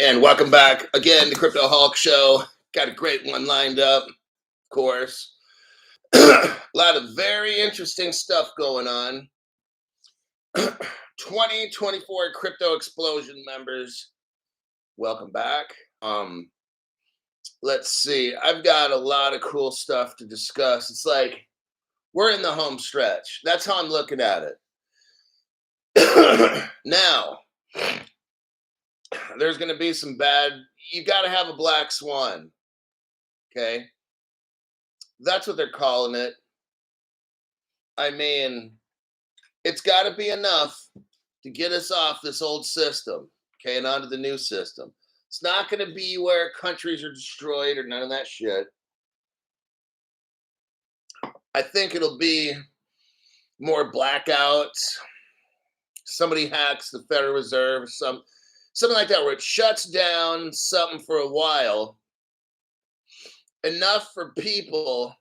And welcome back again to Crypto Hulk Show. Got a great one lined up, of course. A lot of very interesting stuff going on. 2024 Crypto Explosion members, welcome back. Um, let's see. I've got a lot of cool stuff to discuss. It's like we're in the home stretch. That's how I'm looking at it. Now, there's going to be some bad. You got to have a black swan. Okay. That's what they're calling it. I mean, it's got to be enough to get us off this old system, okay, and onto the new system. It's not going to be where countries are destroyed or none of that shit. I think it'll be more blackouts. Somebody hacks the Federal Reserve, something like that, where it shuts down something for a while, enough for people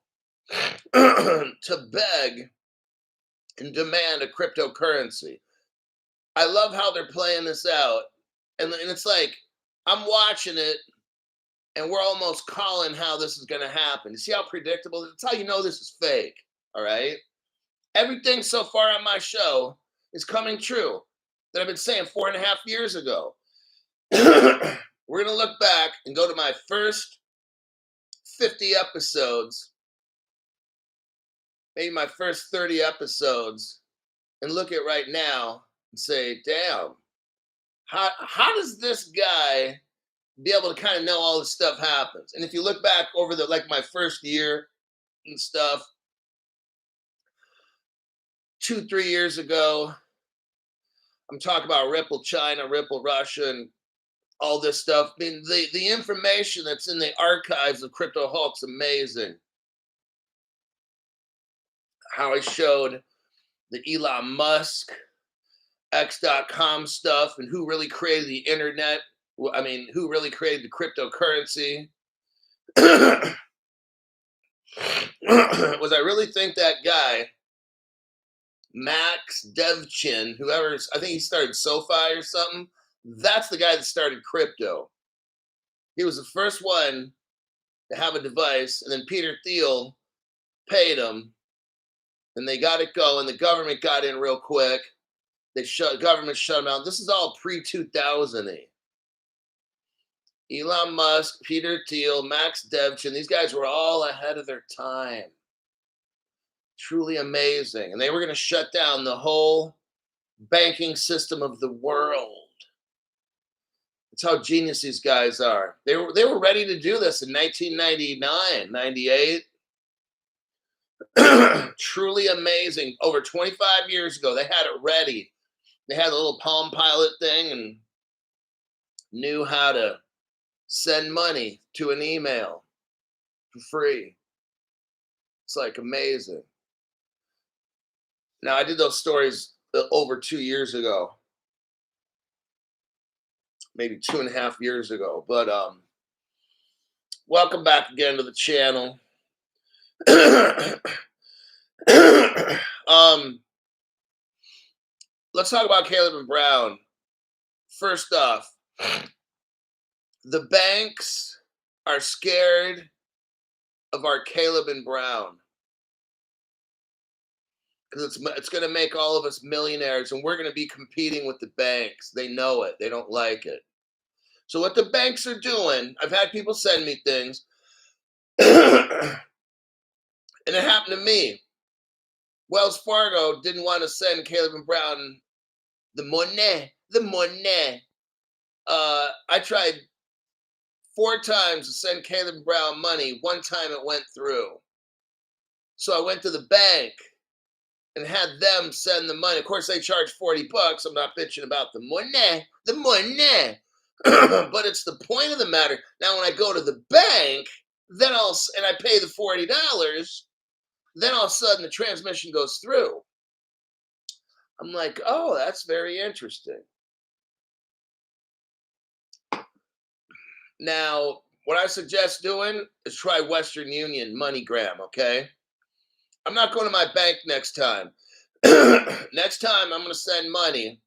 to beg and demand a cryptocurrency. I love how they're playing this out. And it's like, I'm watching it, and we're almost calling how this is going to happen. You see how predictable? That's how you know this is fake, all right? Everything so far on my show is coming true that I've been saying 4.5 years ago. We're going to look back and go to my first 50 episodes, maybe my first 30 episodes, and look at right now and say, damn, how does this guy be able to kind of know all this stuff happens? And if you look back over my first year and stuff, 2-3 years ago, I'm talking about Ripple China, Ripple Russia, and all this stuff. I mean, the information that's in the archives of Crypto Hulk's amazing. How I showed the Elon Musk X.com stuff and who really created the internet. I mean, who really created the cryptocurrency? Was I really think that guy, Max Devchin, I think he started SoFi or something, that's the guy that started crypto. He was the first one to have a device, and then Peter Thiel paid him, and they got it going. The government got in real quick. Government shut him down. This is all pre-2000. Elon Musk, Peter Thiel, Max Devchin, these guys were all ahead of their time. Truly amazing. And they were going to shut down the whole banking system of the world. That's how genius these guys are. They were ready to do this in 1999, 98. Truly amazing. Over 25 years ago, they had it ready. They had a little Palm Pilot thing and knew how to send money to an email for free. It's like amazing. Now, I did those stories over 2 years ago, maybe 2.5 years ago. But welcome back again to the channel. Let's talk about Caleb and Brown. First off, the banks are scared of our Caleb and Brown because it's going to make all of us millionaires, and we're going to be competing with the banks. They know it. They don't like it. So what the banks are doing, I've had people send me things, and it happened to me. Wells Fargo didn't want to send Caleb and Brown the money. I tried 4 times to send Caleb and Brown money. One time it went through. So I went to the bank and had them send the money. Of course, they charge $40. I'm not bitching about the money. But it's the point of the matter. Now, when I go to the bank, and I pay the $40, then all of a sudden the transmission goes through. I'm like, oh, that's very interesting. Now, what I suggest doing is try Western Union MoneyGram, okay? I'm not going to my bank next time. Next time I'm going to send money,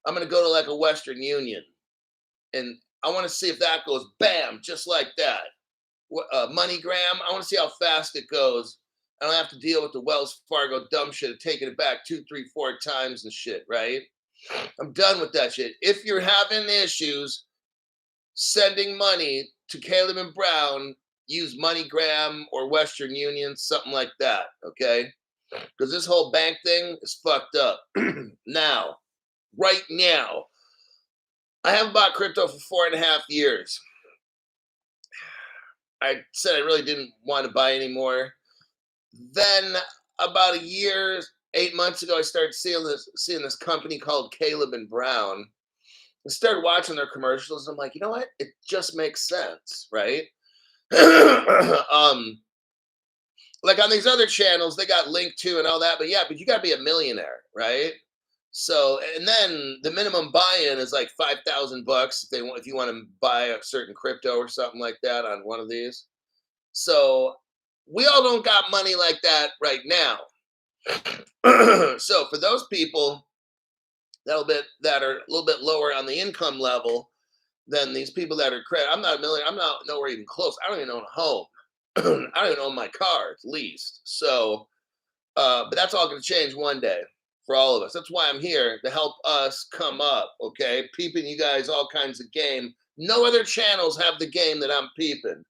I'm going to go to like a Western Union. And I want to see if that goes bam, just like that. MoneyGram, I want to see how fast it goes. I don't have to deal with the Wells Fargo dumb shit of taking it back 2, 3, 4 times and shit, right? I'm done with that shit. If you're having issues sending money to Caleb and Brown, use MoneyGram or Western Union, something like that, okay? Because this whole bank thing is fucked up. Now, right now, I haven't bought crypto for 4.5 years. I said I really didn't want to buy anymore. Then about a year, 8 months ago, I started seeing this company called Caleb and Brown. I started watching their commercials. I'm like, you know what? It just makes sense, right? Like on these other channels, they got linked to and all that, but yeah, but you gotta be a millionaire, right? So, and then the minimum buy-in is like $5,000 if you want to buy a certain crypto or something like that on one of these. So we all don't got money like that right now. So for those people that are a little bit lower on the income level than these people that are credit, I'm not a millionaire. I'm not nowhere even close. I don't even own a home. I don't even own my car, at least. So, but that's all going to change one day for all of us. That's why I'm here to help us come up. Okay, peeping you guys all kinds of game. No other channels have the game that I'm peeping.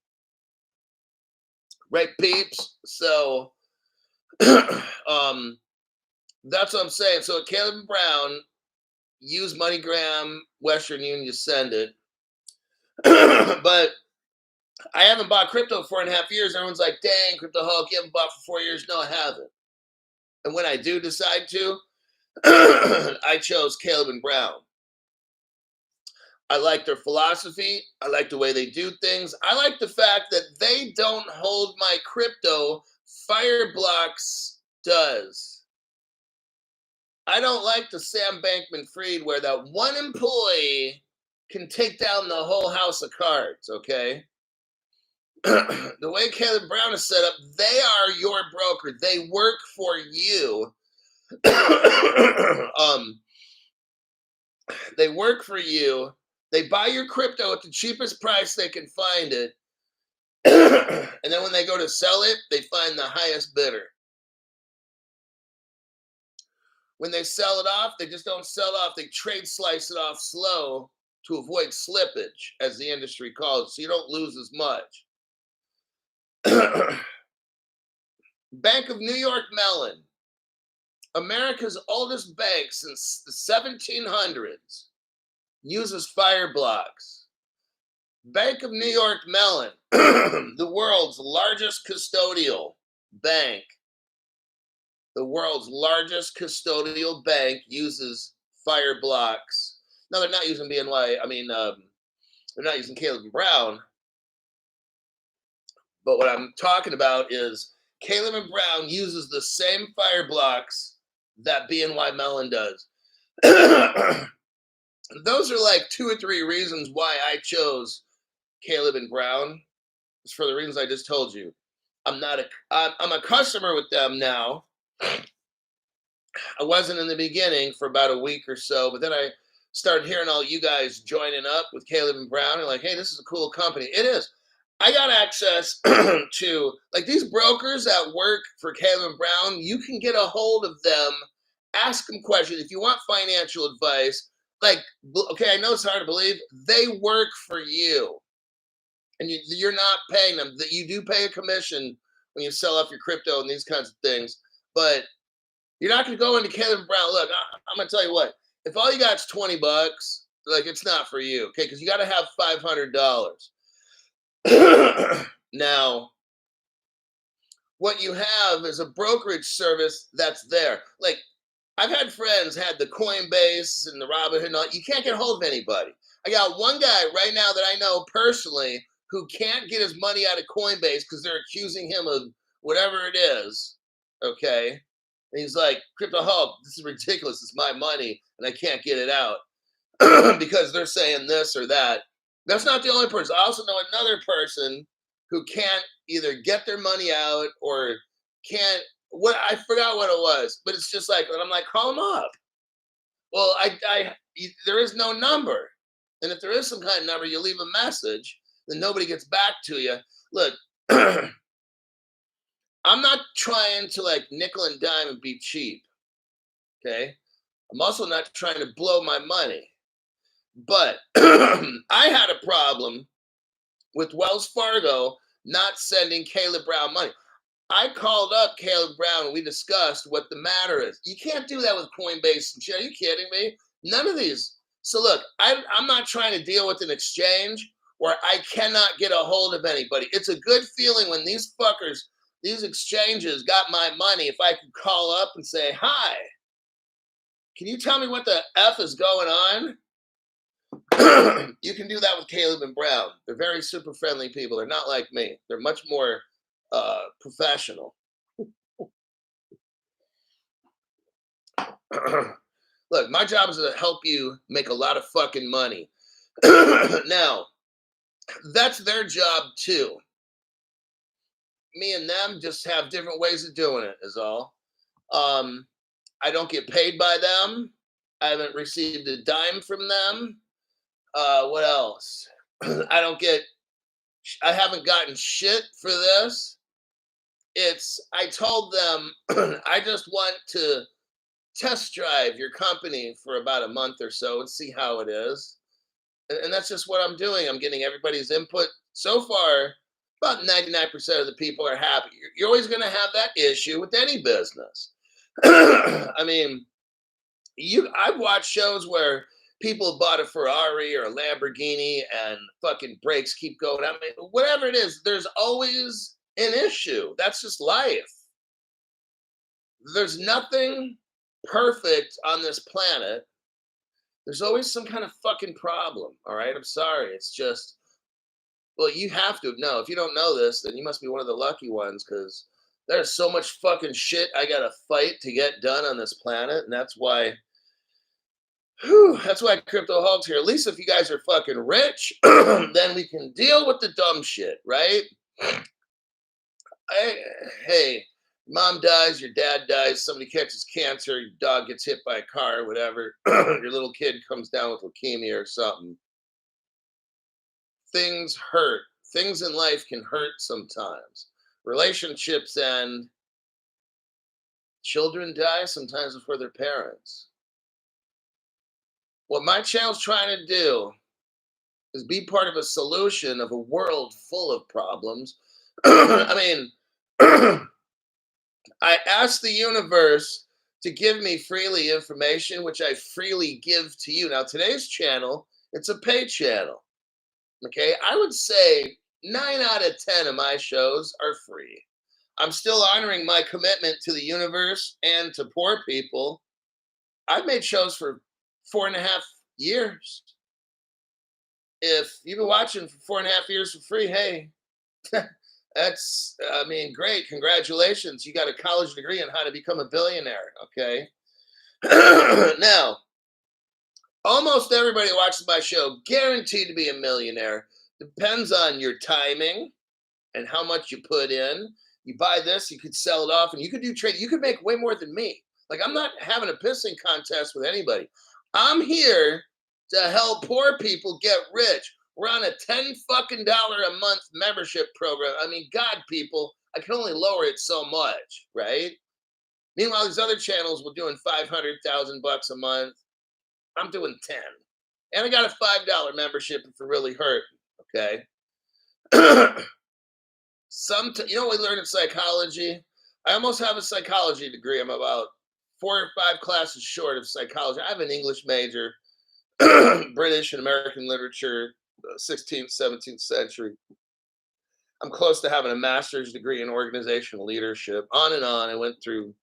Right, peeps? So that's what I'm saying. So at Caleb Brown, use MoneyGram, Western Union, you send it. But I haven't bought crypto for 4.5 years. Everyone's like, dang, Crypto Hulk, you haven't bought for 4 years. No, I haven't. And when I do decide to, I chose Caleb and Brown. I like their philosophy. I like the way they do things. I like the fact that they don't hold my crypto. Fireblocks does. I don't like the Sam Bankman-Fried where that one employee can take down the whole house of cards, okay? The way Caleb Brown is set up, they are your broker. They work for you. They work for you. They buy your crypto at the cheapest price they can find it. And then when they go to sell it, they find the highest bidder. When they sell it off, they just don't sell it off. They trade slice it off slow to avoid slippage, as the industry calls it, so you don't lose as much. Bank of New York Mellon, America's oldest bank since the 1700s, uses Fireblocks. Bank of New York Mellon, the world's largest custodial bank. The world's largest custodial bank uses Fireblocks. No, they're not using BNY. They're not using Caleb and Brown. But what I'm talking about is Caleb and Brown uses the same Fireblocks that BNY Mellon does. Those are like 2 or 3 reasons why I chose Caleb and Brown. It's for the reasons I just told you. I'm a customer with them now. I wasn't in the beginning for about a week or so, but then I started hearing all you guys joining up with Caleb and Brown and like, hey, this is a cool company. It is. I got access to like these brokers that work for Caleb and Brown. You can get a hold of them, ask them questions if you want financial advice. Like, okay, I know it's hard to believe. They work for you, and you're not paying them. That you do pay a commission when you sell off your crypto and these kinds of things, but you're not going to go into Caleb and Brown. Look, I'm going to tell you what. If all you got is $20, like it's not for you, okay? Because you got to have $500. Now, what you have is a brokerage service that's there. Like, I've had friends had the Coinbase and the Robinhood and all. You can't get hold of anybody. I got one guy right now that I know personally who can't get his money out of Coinbase because they're accusing him of whatever it is, okay? And he's like, Crypto Hulk, this is ridiculous. It's my money, and I can't get it out because they're saying this or that. That's not the only person. I also know another person who can't either get their money out or can't. What I forgot what it was, but it's just like, and I'm like, call them up. Well, there is no number. And if there is some kind of number, you leave a message, then nobody gets back to you. Look, I'm not trying to like nickel and dime and be cheap. Okay. I'm also not trying to blow my money. But I had a problem with Wells Fargo not sending Caleb Brown money. I called up Caleb Brown and we discussed what the matter is. You can't do that with Coinbase and shit. Are you kidding me? None of these. So look, I'm not trying to deal with an exchange where I cannot get a hold of anybody. It's a good feeling when these fuckers, these exchanges got my money. If I could call up and say, hi, can you tell me what the F is going on? You can do that with Caleb and Brown. They're very super friendly people. They're not like me. They're much more professional. Look, my job is to help you make a lot of fucking money. Now, that's their job too. Me and them just have different ways of doing it, is all. I don't get paid by them. I haven't received a dime from them. What else? I haven't gotten shit for this. I told them, I just want to test drive your company for about a month or so and see how it is. And that's just what I'm doing. I'm getting everybody's input. So far, about 99% of the people are happy. You're always going to have that issue with any business. I mean, I've watched shows where people bought a Ferrari or a Lamborghini and fucking brakes keep going. I mean, whatever it is, there's always an issue. That's just life. There's nothing perfect on this planet. There's always some kind of fucking problem. All right. I'm sorry. It's just, well, you have to know. If you don't know this, then you must be one of the lucky ones because there's so much fucking shit I got to fight to get done on this planet. And that's why. That's why Crypto Hog's here. At least if you guys are fucking rich, then we can deal with the dumb shit, right? Hey, mom dies, your dad dies, somebody catches cancer, your dog gets hit by a car, whatever. Your little kid comes down with leukemia or something. Things hurt. Things in life can hurt sometimes. Relationships end. Children die sometimes before their parents. What my channel's trying to do is be part of a solution of a world full of problems. I mean, I asked the universe to give me freely information, which I freely give to you. Now, today's channel, it's a paid channel. Okay, I would say 9 out of 10 of my shows are free. I'm still honoring my commitment to the universe and to poor people. I've made shows for 4.5 years. If you've been watching for 4.5 years for free, hey, that's, I mean, great. Congratulations. You got a college degree on how to become a billionaire. Okay. Now, almost everybody watching my show guaranteed to be a millionaire. Depends on your timing and how much you put in. You buy this, you could sell it off, and you could do trade. You could make way more than me. Like, I'm not having a pissing contest with anybody. I'm here to help poor people get rich. We're on a $10 fucking a month membership program. I mean, God, people, I can only lower it so much, right? Meanwhile, these other channels were doing $500,000 a month. I'm doing 10. And I got a $5 membership if it really hurt, okay? You know what we learn in psychology? I almost have a psychology degree. I'm about 4 or 5 classes short of psychology. I have an English major, British and American literature, 16th, 17th century. I'm close to having a master's degree in organizational leadership. On and on. I went through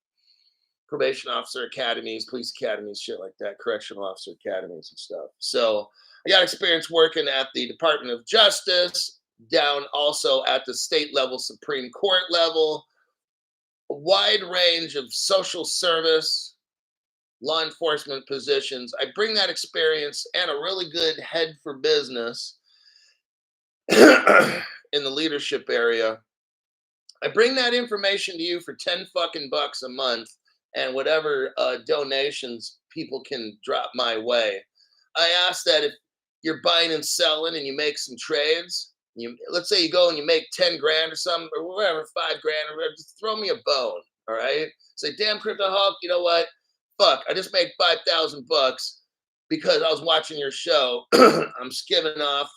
probation officer academies, police academies, shit like that, correctional officer academies and stuff. So I got experience working at the Department of Justice, down also at the state level, Supreme Court level, a wide range of social service, law enforcement positions. I bring that experience and a really good head for business in the leadership area. I bring that information to you for 10 fucking bucks a month and whatever donations people can drop my way. I ask that you're buying and selling and you make some trades. Let's say you go and you make 10 grand or something or whatever, 5 grand or whatever, just throw me a bone. All right. Say, damn, Crypto Hulk, you know what? Fuck, I just made $5,000 because I was watching your show. I'm skimming off,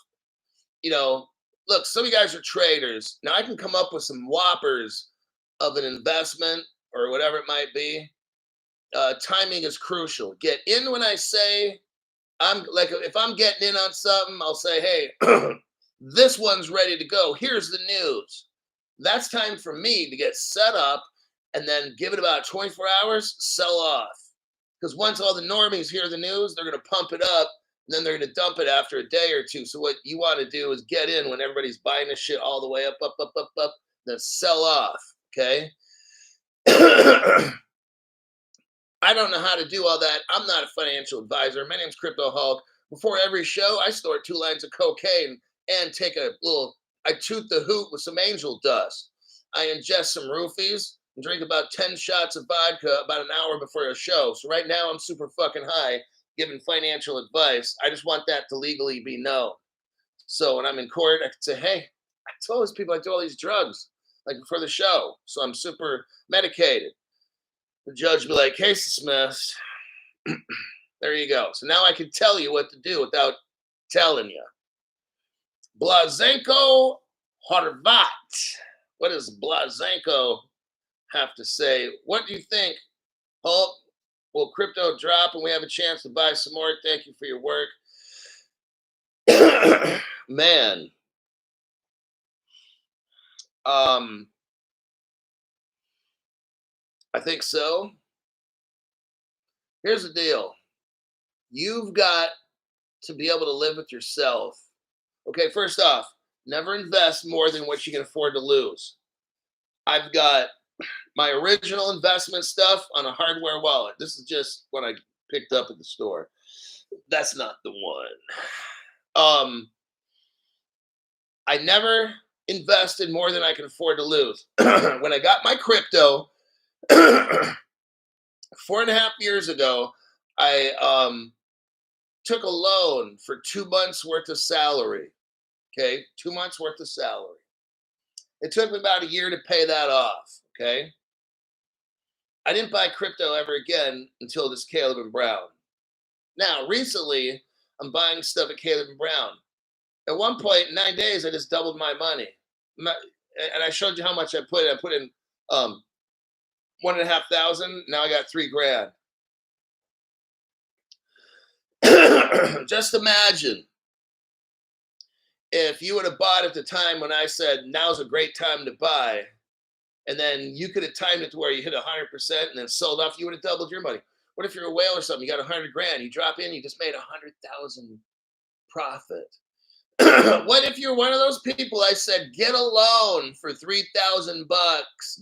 look, some of you guys are traders. Now I can come up with some whoppers of an investment or whatever it might be. Timing is crucial. Get in when I say I'm like, if I'm getting in on something, I'll say, hey, this one's ready to go. Here's the news. That's time for me to get set up and then give it about 24 hours, sell off. Because once all the normies hear the news, they're going to pump it up and then they're going to dump it after a day or two. So what you want to do is get in when everybody's buying this shit all the way up, then sell off. Okay. I don't know how to do all that. I'm not a financial advisor. My name's Crypto Hulk. Before every show, I snort 2 lines of cocaine and take I toot the hoot with some angel dust. I ingest some roofies and drink about 10 shots of vodka about an hour before a show. So right now I'm super fucking high giving financial advice. I just want that to legally be known. So when I'm in court, I can say, hey, I told these people I do all these drugs like before the show. So I'm super medicated. The judge will be like, hey, Smith, there you go. So now I can tell you what to do without telling you. Blazenko Horvat. What does Blazenko have to say? What do you think, Hulk? Will crypto drop and we have a chance to buy some more? Thank you for your work. Man. I think so. Here's the deal. You've got to be able to live with yourself. Okay, first off, never invest more than what you can afford to lose. I've got my original investment stuff on a hardware wallet. This is just what I picked up at the store. That's not the one. I never invested more than I can afford to lose. When I got my crypto 4.5 years ago, I took a loan for 2 months worth of salary. Okay, 2 months worth of salary. It took me about a year to pay that off. Okay, I didn't buy crypto ever again until this Caleb and Brown. Now, recently, I'm buying stuff at Caleb and Brown. At one point, in 9 days, I just doubled my money. And I showed you how much I put in. I put in 1,500. Now I got $3,000. Just imagine if you would have bought at the time when I said now's a great time to buy, and then you could have timed it to where you hit 100% and then sold off, you would have doubled your money. What if you're a whale or something? You got $100,000. You drop in, you just made 100,000 profit. What if you're one of those people I said, get a loan for $3,000,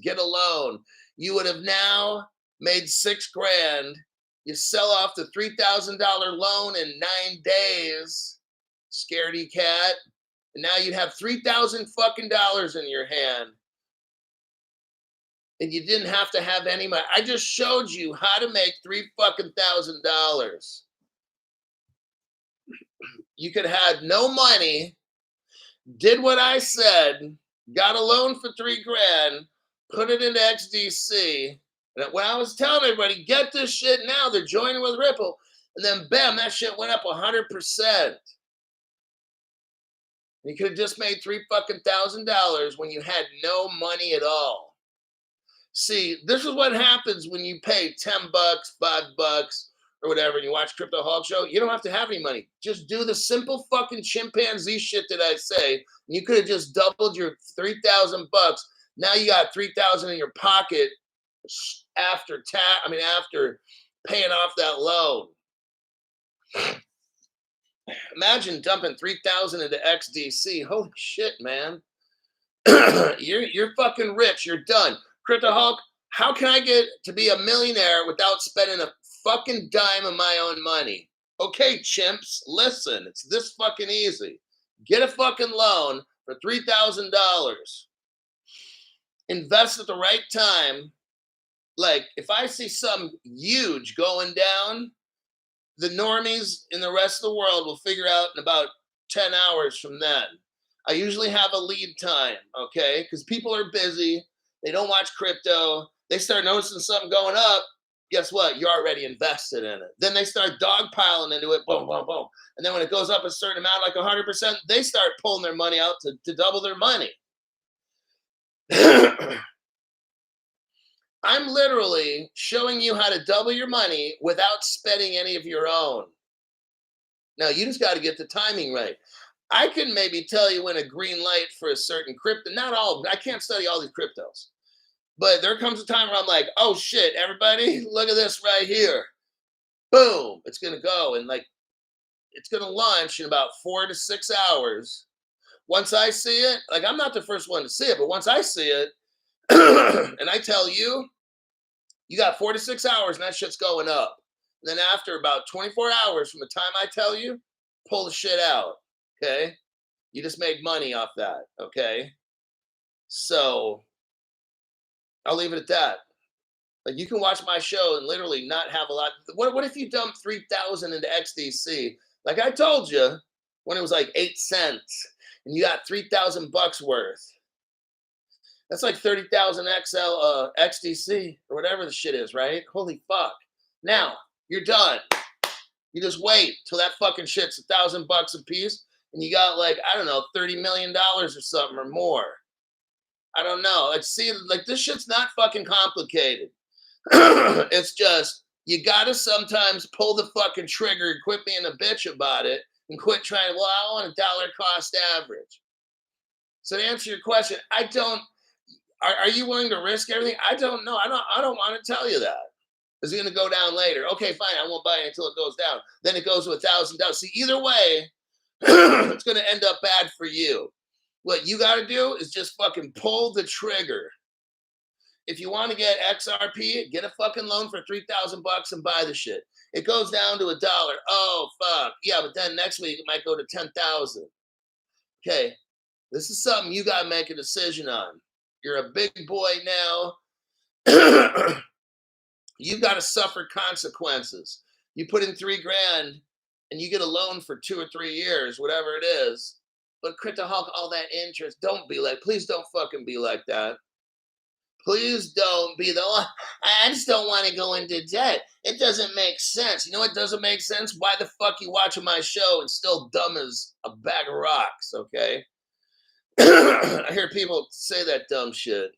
get a loan. You would have now made $6,000. You sell off the $3,000 loan in 9 days, scaredy cat. And now you'd have $3,000 fucking dollars in your hand. And you didn't have to have any money. I just showed you how to make $3,000. You could have had no money, did what I said, got a loan for $3,000, put it into XDC. And when I was telling everybody, get this shit now, they're joining with Ripple. And then bam, that shit went up 100%. You could have just made $3,000 when you had no money at all. See, this is what happens when you pay $10, $5, or whatever, and you watch Crypto Hulk Show. You don't have to have any money. Just do the simple fucking chimpanzee shit that I say. And you could have just doubled your $3,000. Now you got $3,000 in your pocket after paying off that loan. Imagine dumping $3,000 into XDC. Holy shit, man. You're fucking rich. You're done. Crypto Hulk, how can I get to be a millionaire without spending a fucking dime of my own money? Okay, chimps, listen. It's this fucking easy. Get a fucking loan for $3,000. Invest at the right time. Like, if I see something huge going down, The normies in the rest of the world will figure out in about 10 hours from then. I usually have a lead time, okay? Because people are busy. They don't watch crypto. They start noticing something going up. Guess what? You're already invested in it. Then they start dogpiling into it. Boom, boom, boom. And then when it goes up a certain amount, like 100%, they start pulling their money out to double their money. I'm literally showing you how to double your money without spending any of your own. Now, you just got to get the timing right. I can maybe tell you when a green light for a certain crypto, not all, I can't study all these cryptos. But there comes a time where I'm like, oh shit, everybody, look at this right here. Boom, it's going to go. And like, it's going to launch in about 4 to 6 hours. Once I see it, like I'm not the first one to see it, but once I see it, and I tell you, you got 4 to 6 hours and that shit's going up. And then after about 24 hours from the time I tell you, pull the shit out. Okay. You just made money off that. Okay. So I'll leave it at that. Like you can watch my show and literally not have a lot. What if you dump 3,000 into XDC? Like I told you, when it was like 8 cents and you got 3,000 bucks worth. That's like 30,000 XDC or whatever the shit is, right? Holy fuck. Now you're done. You just wait till that fucking shit's $1,000 a piece and you got like, I don't know, $30 million or something or more. I don't know. Like, see, like this shit's not fucking complicated. It's just, you gotta sometimes pull the fucking trigger and quit being a bitch about it and quit trying, well, I want a dollar cost average. So to answer your question, I don't, are you willing to risk everything? I don't know. I don't want to tell you that. Is it going to go down later? Okay, fine. I won't buy it until it goes down. Then it goes to $1,000. See, either way, it's going to end up bad for you. What you got to do is just fucking pull the trigger. If you want to get XRP, get a fucking loan for $3,000 and buy the shit. It goes down to $1. Oh fuck, yeah, but then next week it might go to 10,000. Okay, this is something you got to make a decision on. You're a big boy now. You've got to suffer consequences. You put in $3 grand and you get a loan for 2 or 3 years, whatever it is. But Crypto Hulk, all that interest, don't be like, please don't fucking be like that. Please don't be the, oh, I just don't want to go into debt. It doesn't make sense. You know what doesn't make sense? Why the fuck you watching my show and still dumb as a bag of rocks, okay? I hear people say that dumb shit.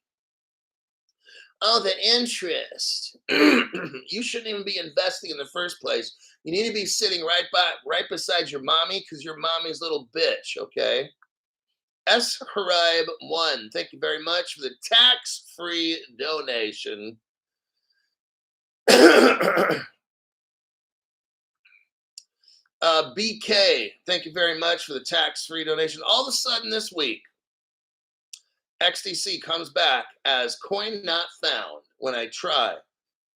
Oh, the interest. You shouldn't even be investing in the first place. You need to be sitting right beside your mommy because your mommy's little bitch, okay? S. Harib 1, thank you very much for the tax-free donation. BK, thank you very much for the tax-free donation. All of a sudden this week, XDC comes back as coin not found when I try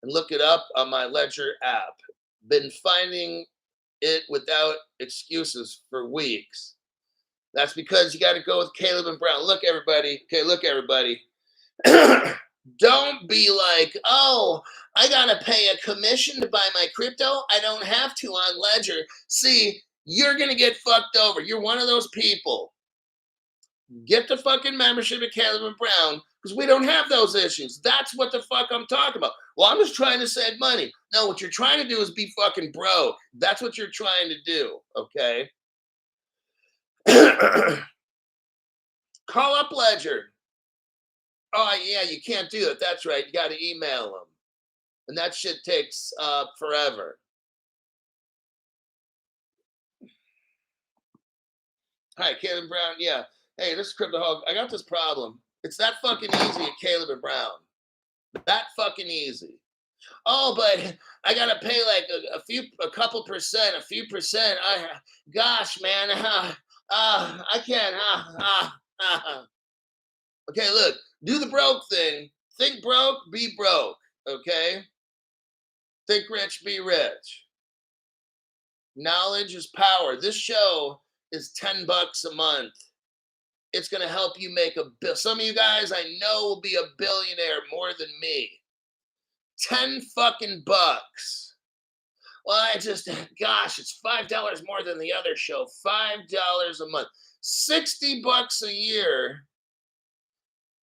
and look it up on my Ledger app. Been finding it without excuses for weeks. That's because you got to go with Caleb and Brown. Look, everybody. Okay, look, everybody. Don't be like, oh, I got to pay a commission to buy my crypto. I don't have to on Ledger. See, you're going to get fucked over. You're one of those people. Get the fucking membership at Caleb and Brown because we don't have those issues. That's what the fuck I'm talking about. Well, I'm just trying to save money. No, what you're trying to do is be fucking broke. That's what you're trying to do, okay? Call up Ledger. Oh, yeah, you can't do it. That's right. You got to email them. And that shit takes forever. Hi, Caleb Brown. Yeah. Hey, this is Crypto Hulk. I got this problem. It's that fucking easy at Caleb and Brown. That fucking easy. Oh, but I gotta pay like a couple percent, a few percent. Gosh, man, I can't. Okay, look, do the broke thing. Think broke, be broke. Okay. Think rich, be rich. Knowledge is power. This show is $10 a month. It's going to help you make a bill. Some of you guys I know will be a billionaire more than me. 10 fucking bucks. Well, gosh, it's $5 more than the other show. $5 a month, $60 a year,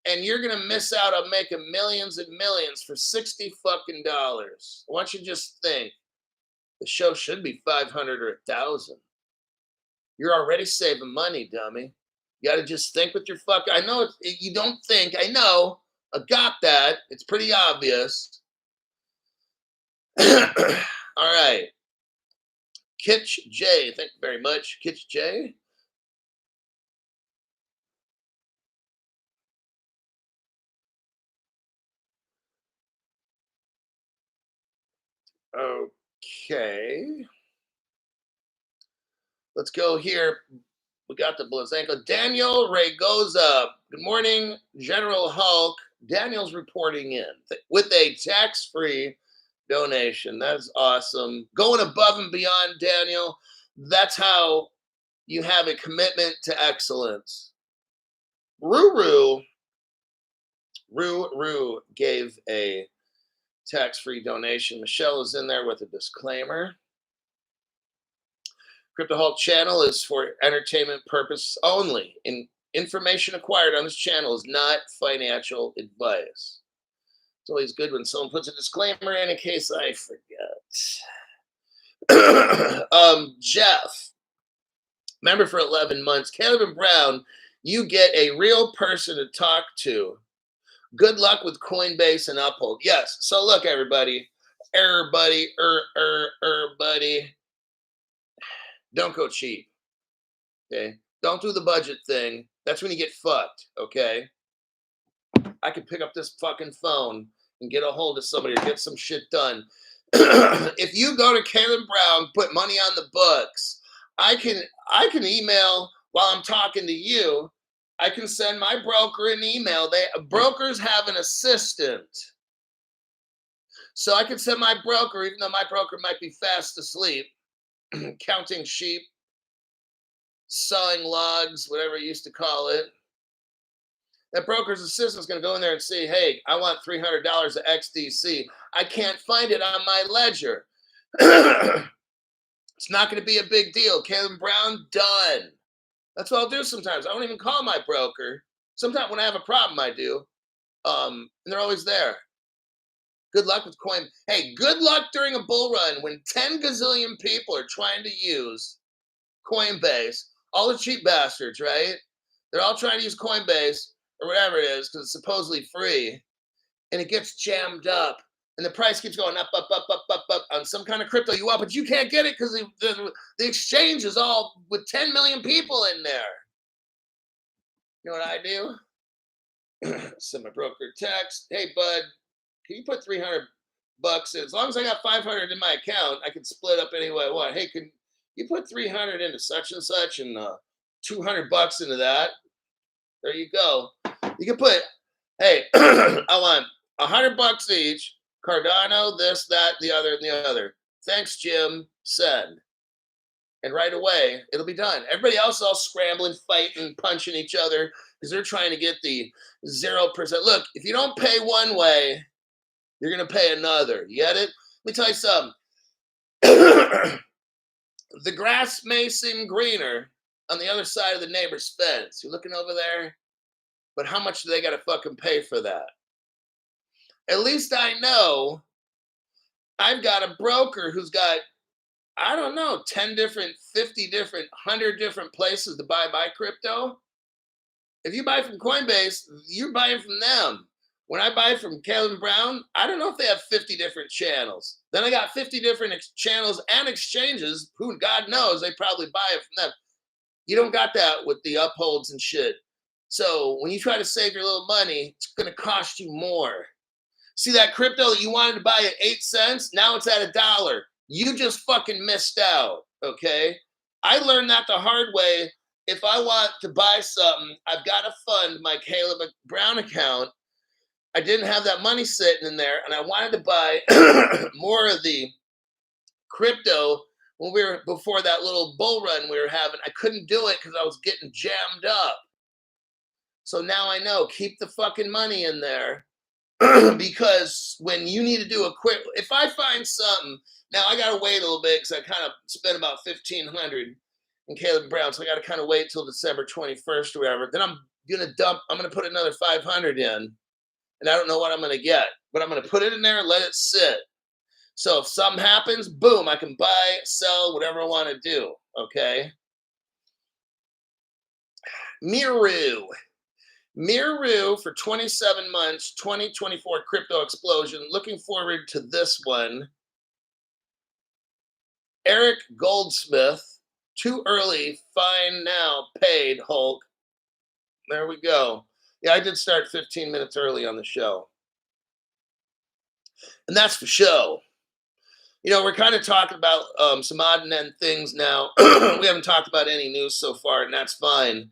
and you're gonna miss out on making millions and millions for $60 fucking. I want you to just think the show should be 500 or 1,000. You're already saving money, dummy. You got to just think with your fuck. I know you don't think. I know. I got that. It's pretty obvious. All right. Kitch J. Thank you very much, Kitch J. Okay. Let's go here. We got the Blazanko. Daniel Raygoza. Good morning, General Hulk. Daniel's reporting in with a tax-free donation. That's awesome. Going above and beyond, Daniel. That's how you have a commitment to excellence. Ruru gave a tax-free donation. Michelle is in there with a disclaimer. Crypto Hulk channel is for entertainment purpose only. Information acquired on this channel is not financial advice. It's always good when someone puts a disclaimer in case I forget. Jeff, member for 11 months. Caleb and Brown, you get a real person to talk to. Good luck with Coinbase and Uphold. Yes. So look, everybody. Don't go cheap. Okay. Don't do the budget thing. That's when you get fucked. Okay. I could pick up this fucking phone and get a hold of somebody to get some shit done. If you go to Caleb Brown, put money on the books, I can email while I'm talking to you. I can send my broker an email. Brokers have an assistant. So I can send my broker, even though my broker might be fast asleep, counting sheep, sawing logs, whatever you used to call it. That broker's assistant is going to go in there and say, hey, I want $300 of XDC. I can't find it on my ledger. It's not going to be a big deal. Caleb Brown, done. That's what I'll do sometimes. I don't even call my broker. Sometimes when I have a problem, I do. And they're always there. Good luck with Coin. Hey, good luck during a bull run when 10 gazillion people are trying to use Coinbase. All the cheap bastards, right? They're all trying to use Coinbase or whatever it is because it's supposedly free. And it gets jammed up. And the price keeps going up on some kind of crypto you want, but you can't get it because the exchange is all with 10 million people in there. You know what I do? Send my broker text. Hey, bud, can you put $300 in? As long as I got 500 in my account, I can split up any way I want. Hey, can you put 300 into such and such and $200 into that? There you go. You can put, hey, I want $100 each. Cardano, this, that, the other, and the other. Thanks, Jim. Send. And right away, it'll be done. Everybody else is all scrambling, fighting, punching each other because they're trying to get the 0%. Look, if you don't pay one way, you're going to pay another. You get it? Let me tell you something. The grass may seem greener on the other side of the neighbor's fence. You're looking over there? But how much do they got to fucking pay for that? At least I know I've got a broker who's got, I don't know, 10 different, 50 different, 100 different places to buy my crypto. If you buy from Coinbase, you're buying from them. When I buy from Caleb Brown, I don't know if they have 50 different channels. Then I got 50 different channels and exchanges. Who God knows, they probably buy it from them. You don't got that with the upholds and shit. So when you try to save your little money, it's going to cost you more. See that crypto that you wanted to buy at 8 cents? Now it's at $1. You just fucking missed out, okay? I learned that the hard way. If I want to buy something, I've got to fund my Caleb Brown account. I didn't have that money sitting in there, and I wanted to buy more of the crypto when we were before that little bull run we were having. I couldn't do it because I was getting jammed up. So now I know, keep the fucking money in there. Because when you need to do a quick, if I find something, now I got to wait a little bit because I kind of spent about 1,500 in Caleb Brown. So I got to kind of wait till December 21st or whatever. Then I'm going to put another 500 in, and I don't know what I'm going to get, but I'm going to put it in there and let it sit. So if something happens, boom, I can buy, sell, whatever I want to do. Okay. Miru for 27 months, 2024 crypto explosion. Looking forward to this one. Eric Goldsmith, too early, fine now, paid, Hulk. There we go. Yeah, I did start 15 minutes early on the show. And that's for show. We're kind of talking about some odd and end things now. We haven't talked about any news so far, and that's fine.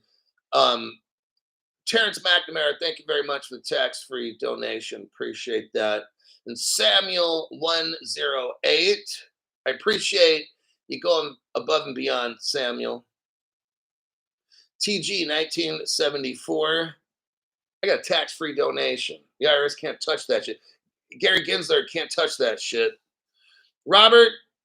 Terrence McNamara, thank you very much for the tax-free donation. Appreciate that. And Samuel108, I appreciate you going above and beyond, Samuel. TG1974, I got a tax-free donation. The IRS can't touch that shit. Gary Gensler can't touch that shit.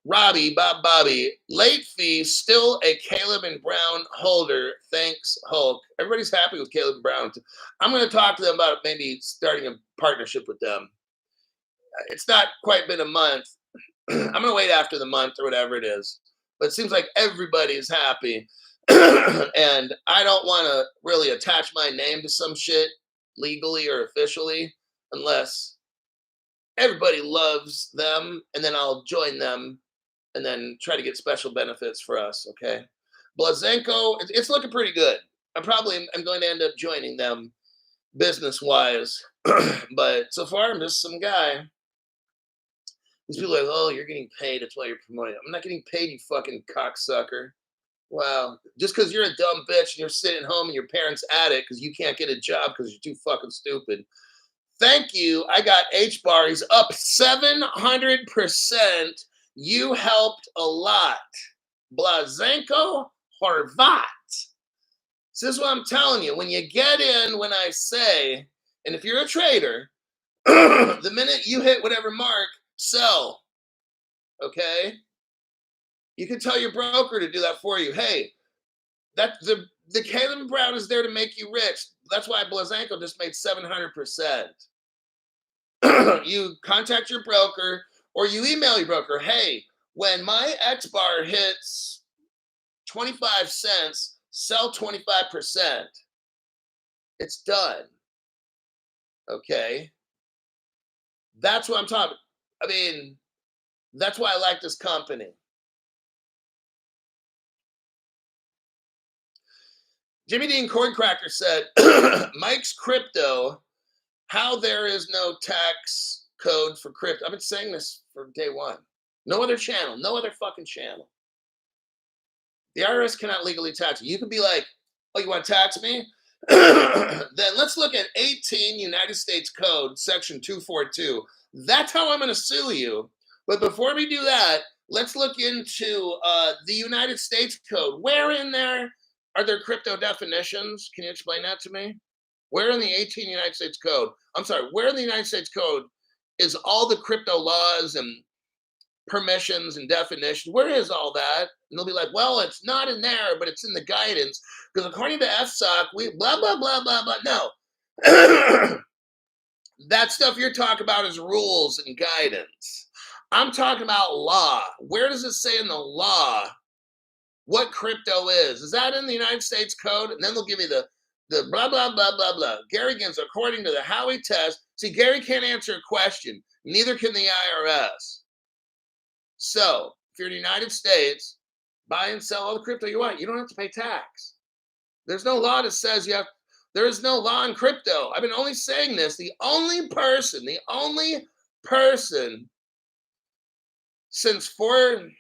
Bobby, late fee, still a Caleb and Brown holder. Thanks, Hulk. Everybody's happy with Caleb and Brown. I'm going to talk to them about maybe starting a partnership with them. It's not quite been a month. I'm going to wait after the month or whatever it is. But it seems like everybody's happy. And I don't want to really attach my name to some shit legally or officially unless everybody loves them, and then I'll join them and then try to get special benefits for us, okay? Blazenko, it's looking pretty good. I'm going to end up joining them business-wise. But so far, I'm just some guy. These people are like, oh, you're getting paid. That's why you're promoting. I'm not getting paid, you fucking cocksucker. Wow. Just because you're a dumb bitch and you're sitting at home and your parents at it because you can't get a job because you're too fucking stupid. Thank you. I got HBAR. He's up 700%. You helped a lot. Blazenko Horvat. This is what I'm telling you. When you get in, when I say, and if you're a trader, the minute you hit whatever mark, sell. Okay? You can tell your broker to do that for you. Hey, that the Caleb Brown is there to make you rich. That's why Blazenko just made 700%. You contact your broker or you email your broker. Hey, when my HBAR hits 25 cents, sell 25%. It's done. Okay. That's what I'm talking about. I mean, that's why I like this company. Jimmy Dean Corncracker said, Mike's Crypto, how there is no tax code for crypto. I've been saying this for day one. No other channel, no other fucking channel. The IRS cannot legally tax you. You could be like, oh, you want to tax me? Then let's look at 18 United States Code, Section 242. That's how I'm going to sue you. But before we do that, let's look into the United States Code. Where in there are there crypto definitions? Can you explain that to me? Where in the 18 United States Code, where in the United States Code is all the crypto laws and permissions and definitions? Where is all that? And they'll be like, well, it's not in there, but it's in the guidance. Because according to FSOC, we blah, blah, blah, blah, blah. No. That stuff you're talking about is rules and guidance. I'm talking about law. Where does it say in the law what crypto is? Is that in the United States Code? And then they'll give me the blah, blah, blah, blah, blah. Gary Gins, according to the Howey test. See, Gary can't answer a question. Neither can the IRS. So, if you're in the United States, buy and sell all the crypto you want. You don't have to pay tax. There's no law that says you have. There is no law in crypto. I've been only saying this. The only person since 4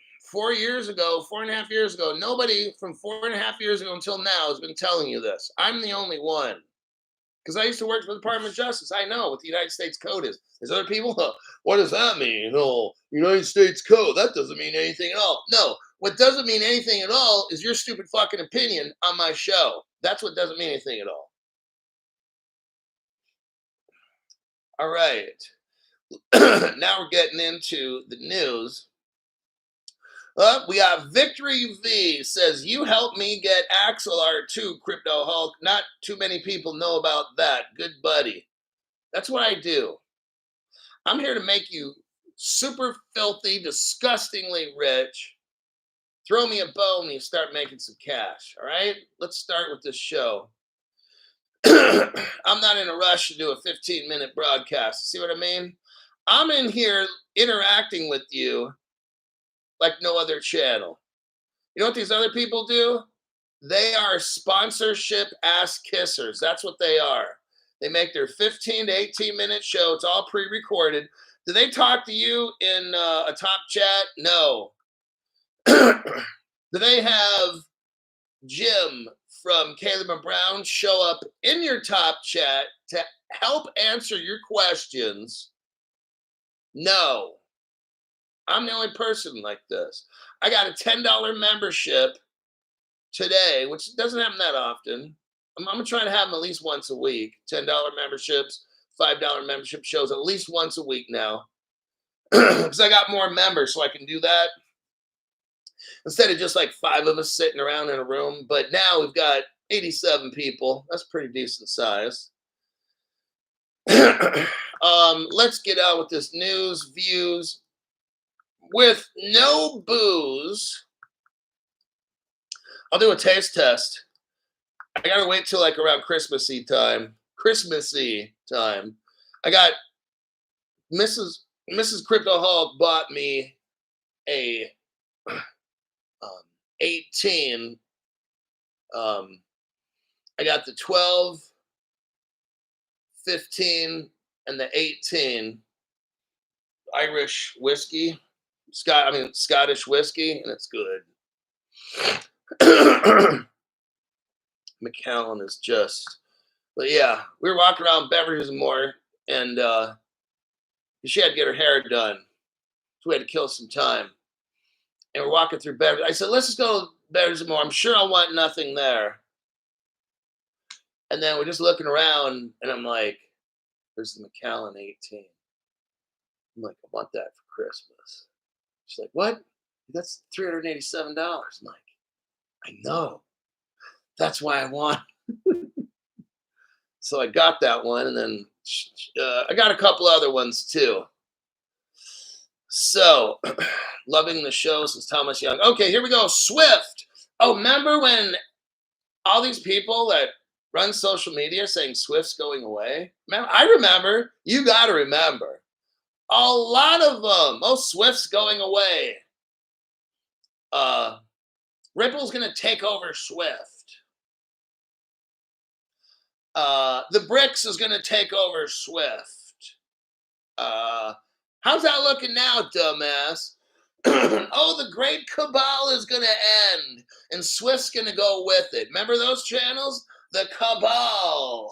years ago, 4.5 years ago, nobody from 4.5 years ago until now has been telling you this. I'm the only one. Because I used to work for the Department of Justice. I know what the United States Code is. There's other people, what does that mean? United States Code, that doesn't mean anything at all. No, what doesn't mean anything at all is your stupid fucking opinion on my show. That's what doesn't mean anything at all. All right. Now we're getting into the news. We got Victory V says, you helped me get Axel R2, Crypto Hulk. Not too many people know about that. Good buddy. That's what I do. I'm here to make you super filthy, disgustingly rich. Throw me a bone and you start making some cash. All right? Let's start with this show. I'm not in a rush to do a 15-minute broadcast. See what I mean? I'm in here interacting with you like no other channel. You know what these other people do? They are sponsorship ass kissers. That's what they are. They make their 15 to 18-minute show. It's all pre-recorded. Do they talk to you in a top chat? No. Do they have Jim from Caleb and Brown show up in your top chat to help answer your questions? No. I'm the only person like this. I got a $10 membership today, which doesn't happen that often. I'm going to try to have them at least once a week. $10 memberships, $5 membership shows at least once a week now. Because I got more members, so I can do that. Instead of just like 5 of us sitting around in a room. But now we've got 87 people. That's pretty decent size. Let's get out with this news, views. With no booze, I'll do a taste test. I gotta wait till like around Christmassy time. I got Mrs. Crypto Hulk bought me a 18. I got the 12, 15, and the 18 Irish whiskey. Scottish whiskey, and it's good. McAllen is just, but yeah, we were walking around Beverages more, and she had to get her hair done, so we had to kill some time. And we're walking through Beverages. I said, let's just go to Beverages more. I'm sure I'll want nothing there. And then we're just looking around, and I'm like, there's the McAllen 18. I'm like, I want that for Christmas. She's like, what? That's $387. I'm like, I know. That's why I want. So I got that one, and then I got a couple other ones too. So, loving the show since Thomas Young. Okay, here we go. Swift. Oh, remember when all these people that run social media saying Swift's going away? Man, I remember. You got to remember. A lot of them. Oh, Swift's going away. Ripple's going to take over Swift. The BRICS is going to take over Swift. How's that looking now, dumbass? Oh, the great cabal is going to end, and Swift's going to go with it. Remember those channels? The cabal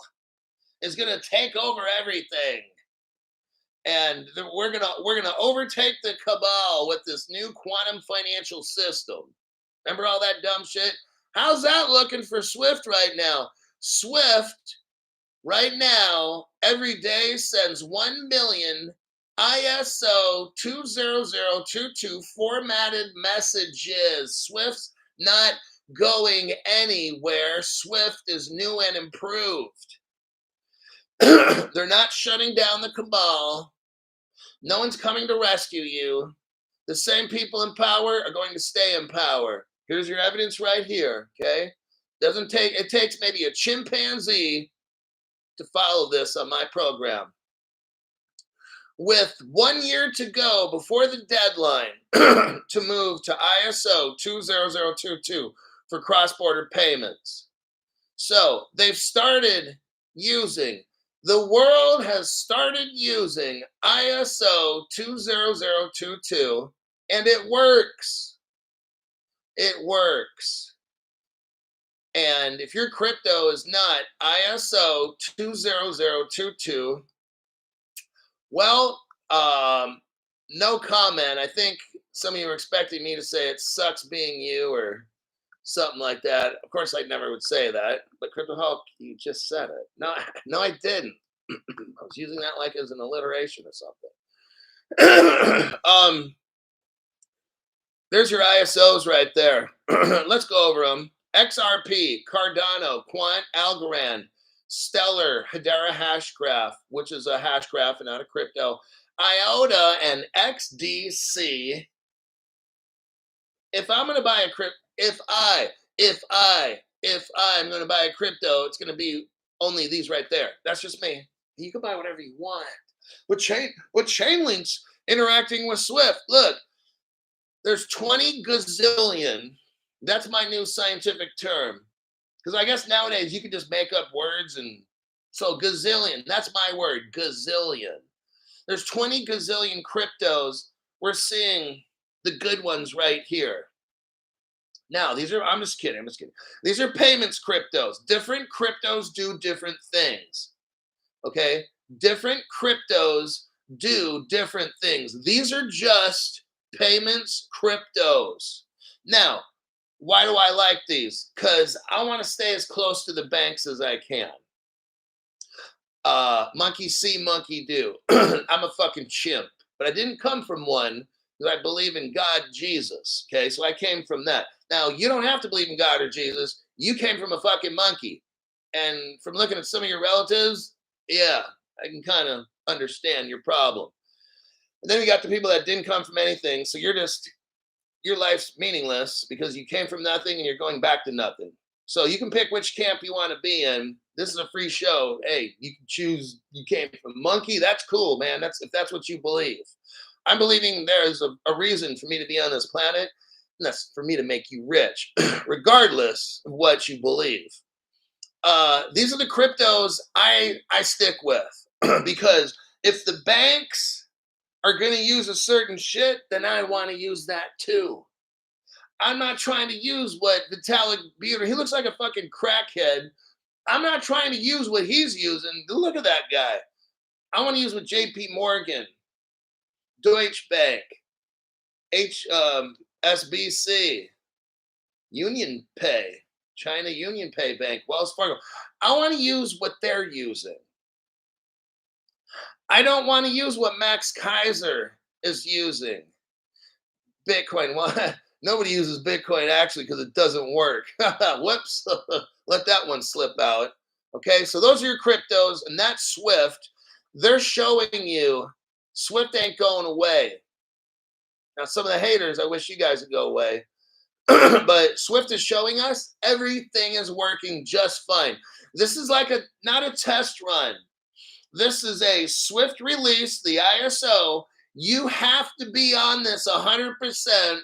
is going to take over everything. And we're gonna overtake the cabal with this new quantum financial system. Remember all that dumb shit? How's that looking for Swift right now? Swift right now every day sends 1 million ISO 20022 formatted messages. Swift's not going anywhere. Swift is new and improved. They're not shutting down the cabal. No one's coming to rescue you. The same people in power are going to stay in power. Here's your evidence right here, okay? It takes maybe a chimpanzee to follow this on my program. With 1 year to go before the deadline to move to ISO 20022 for cross-border payments. So they've started using The world has started using ISO 20022, and it works. It works. And if your crypto is not ISO 20022, well, no comment. I think some of you are expecting me to say it sucks being you or something like that. Of course, I never would say that. But Crypto Hulk, you just said it. No, I didn't. I was using that like as an alliteration or something. There's your ISOs right there. Let's go over them. XRP, Cardano, Quant, Algorand, Stellar, Hedera Hashgraph, which is a hash graph and not a crypto, IOTA, and XDC. If I'm going to buy a crypto, if I'm going to buy a crypto, it's going to be only these right there. That's just me. You can buy whatever you want. With chain links interacting with Swift, look, there's 20 gazillion. That's my new scientific term. Because I guess nowadays you can just make up words. And so gazillion, that's my word, gazillion. There's 20 gazillion cryptos. We're seeing the good ones right here. Now, I'm just kidding. These are payments cryptos. Different cryptos do different things. Okay? Different cryptos do different things. These are just payments cryptos. Now, why do I like these? Because I want to stay as close to the banks as I can. Monkey see, monkey do. I'm a fucking chimp, but I didn't come from one because I believe in God, Jesus. Okay, so I came from that. Now, you don't have to believe in God or Jesus. You came from a fucking monkey. And from looking at some of your relatives, yeah, I can kind of understand your problem. And then we got the people that didn't come from anything. So your life's meaningless because you came from nothing and you're going back to nothing. So you can pick which camp you want to be in. This is a free show. Hey, you can choose. You came from monkey. That's cool, man. If that's what you believe. I'm believing there's a reason for me to be on this planet, and that's for me to make you rich, regardless of what you believe. These are the cryptos I stick with because if the banks are going to use a certain shit, then I want to use that too. I'm not trying to use what Vitalik Buterin, he looks like a fucking crackhead. I'm not trying to use what he's using. Look at that guy. I want to use what JP Morgan, Deutsche Bank, SBC, Union Pay, China Union Pay Bank, Wells Fargo. I want to use what they're using. I don't want to use what Max Kaiser is using. Bitcoin. Well, nobody uses Bitcoin actually because it doesn't work. Whoops. Let that one slip out. Okay, so those are your cryptos, and that's Swift. They're showing you Swift ain't going away. Now, some of the haters, I wish you guys would go away. But Swift is showing us everything is working just fine. This is like not a test run. This is a Swift release, the ISO. You have to be on this 100%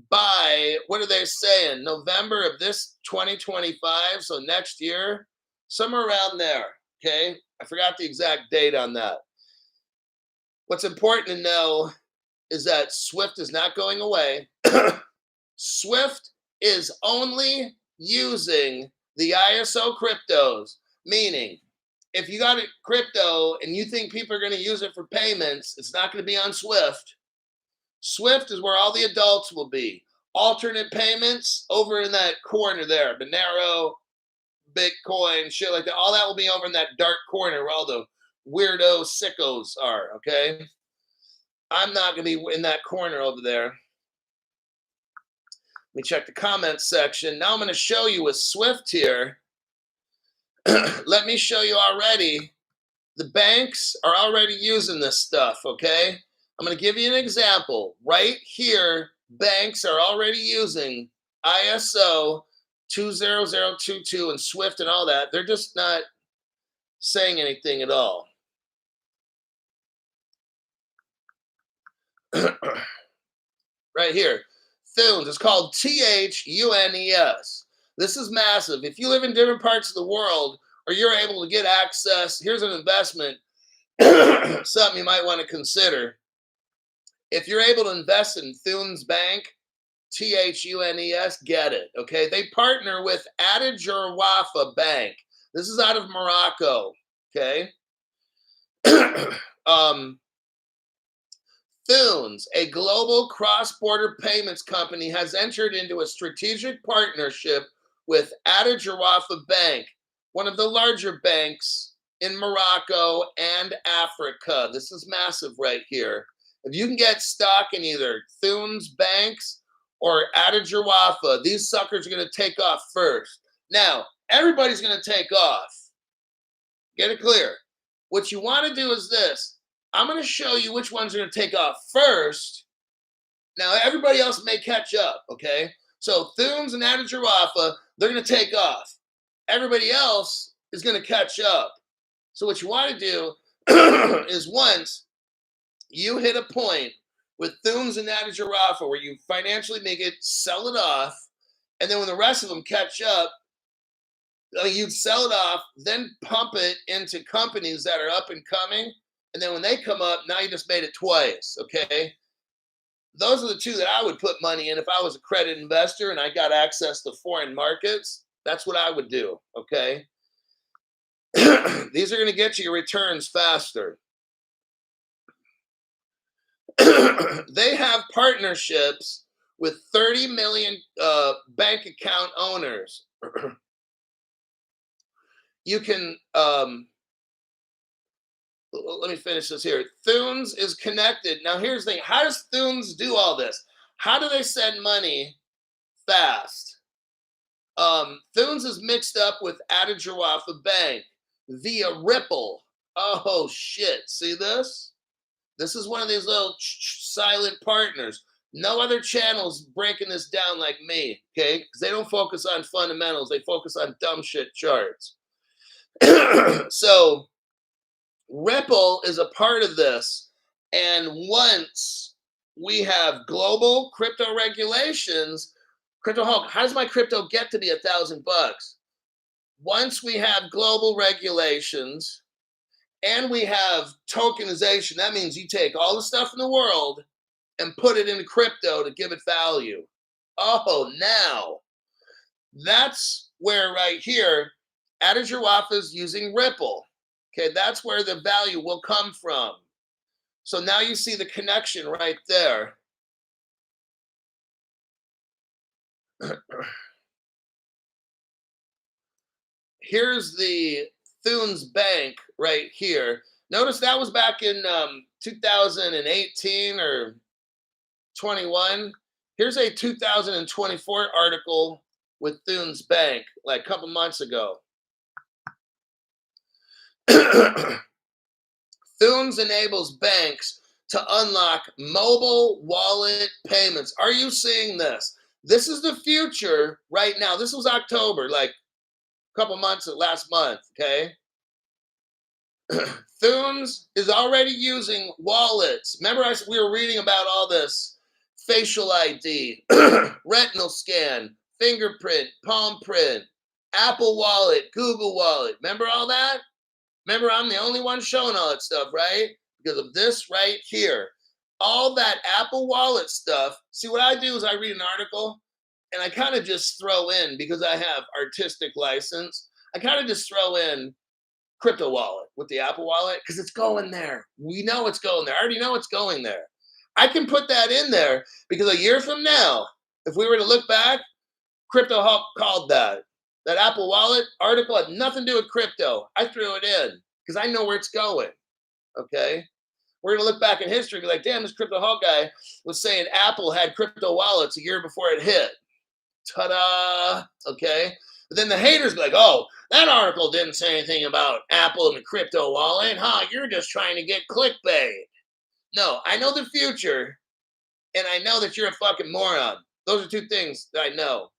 by, what are they saying, November of this 2025, so next year, somewhere around there, okay? I forgot the exact date on that. What's important to know is that Swift is not going away. Swift is only using the ISO cryptos, meaning if you got a crypto and you think people are going to use it for payments, it's not going to be on Swift. Swift is where all the adults will be. Alternate payments over in that corner there. Monero, Bitcoin, shit like that. All that will be over in that dark corner where all the weirdo sickos are, okay? I'm not going to be in that corner over there. Let me check the comments section. Now I'm going to show you with Swift here. Let me show you already. The banks are already using this stuff, okay? I'm going to give you an example. Right here, banks are already using ISO 20022 and Swift and all that. They're just not saying anything at all. Right here. Thunes. It's called THUNES. This is massive. If you live in different parts of the world or you're able to get access, here's an investment, something you might want to consider. If you're able to invest in Thunes Bank, THUNES, get it, okay? They partner with Adige Wafa Bank. This is out of Morocco, okay? Thunes, a global cross-border payments company, has entered into a strategic partnership with Adige Wafa Bank, one of the larger banks in Morocco and Africa. This is massive right here. If you can get stock in either Thunes Banks or Atajawafa, these suckers are going to take off first. Now, everybody's going to take off. Get it clear. What you want to do is this. I'm going to show you which ones are going to take off first. Now, everybody else may catch up, okay? So Thunes and Atajawafa, they're going to take off. Everybody else is going to catch up. So what you want to do is once you hit a point with Thunes and Atajawafa where you financially make it, sell it off, and then when the rest of them catch up, you'd sell it off, then pump it into companies that are up and coming, and then when they come up, now you just made it twice, okay? Those are the two that I would put money in if I was a credit investor and I got access to foreign markets. That's what I would do, okay? These are going to get you your returns faster. They have partnerships with 30 million bank account owners. You can, let me finish this here. Thunes is connected. Now, here's the thing. How does Thunes do all this? How do they send money fast? Thunes is mixed up with Atajawafa Bank via Ripple. Oh, shit. See this? This is one of these little silent partners. No other channel's breaking this down like me, okay? Because they don't focus on fundamentals. They focus on dumb shit charts. So Ripple is a part of this. And once we have global crypto regulations, Crypto Hulk, how does my crypto get to be $1,000? Once we have global regulations and we have tokenization, that means you take all the stuff in the world and put it into crypto to give it value. Oh, now that's where right here, Atajawafa is using Ripple. Okay, that's where the value will come from. So now you see the connection right there. Here's the Thunes Bank right here. Notice that was back in 2018 or 21. Here's a 2024 article with Thunes Bank, like a couple months ago. Thunes enables banks to unlock mobile wallet payments. Are you seeing this? This is the future right now. This was October, like a couple months, last month, okay? Thunes is already using wallets. Remember, we were reading about all this facial ID, retinal scan, fingerprint, palm print, Apple Wallet, Google Wallet. Remember all that? Remember, I'm the only one showing all that stuff, right? Because of this right here. All that Apple Wallet stuff. See, what I do is I read an article and I kind of just throw in, because I have artistic license, I kind of just throw in crypto wallet with the Apple Wallet because it's going there. We know it's going there. I already know it's going there. I can put that in there because a year from now, if we were to look back, Crypto Hulk called that. That Apple Wallet article had nothing to do with crypto. I threw it in because I know where it's going, okay? We're going to look back in history and be like, damn, this Crypto Hulk guy was saying Apple had crypto wallets a year before it hit. Ta-da, okay? But then the haters be like, oh, that article didn't say anything about Apple and the crypto wallet. Huh, you're just trying to get clickbait. No, I know the future, and I know that you're a fucking moron. Those are two things that I know.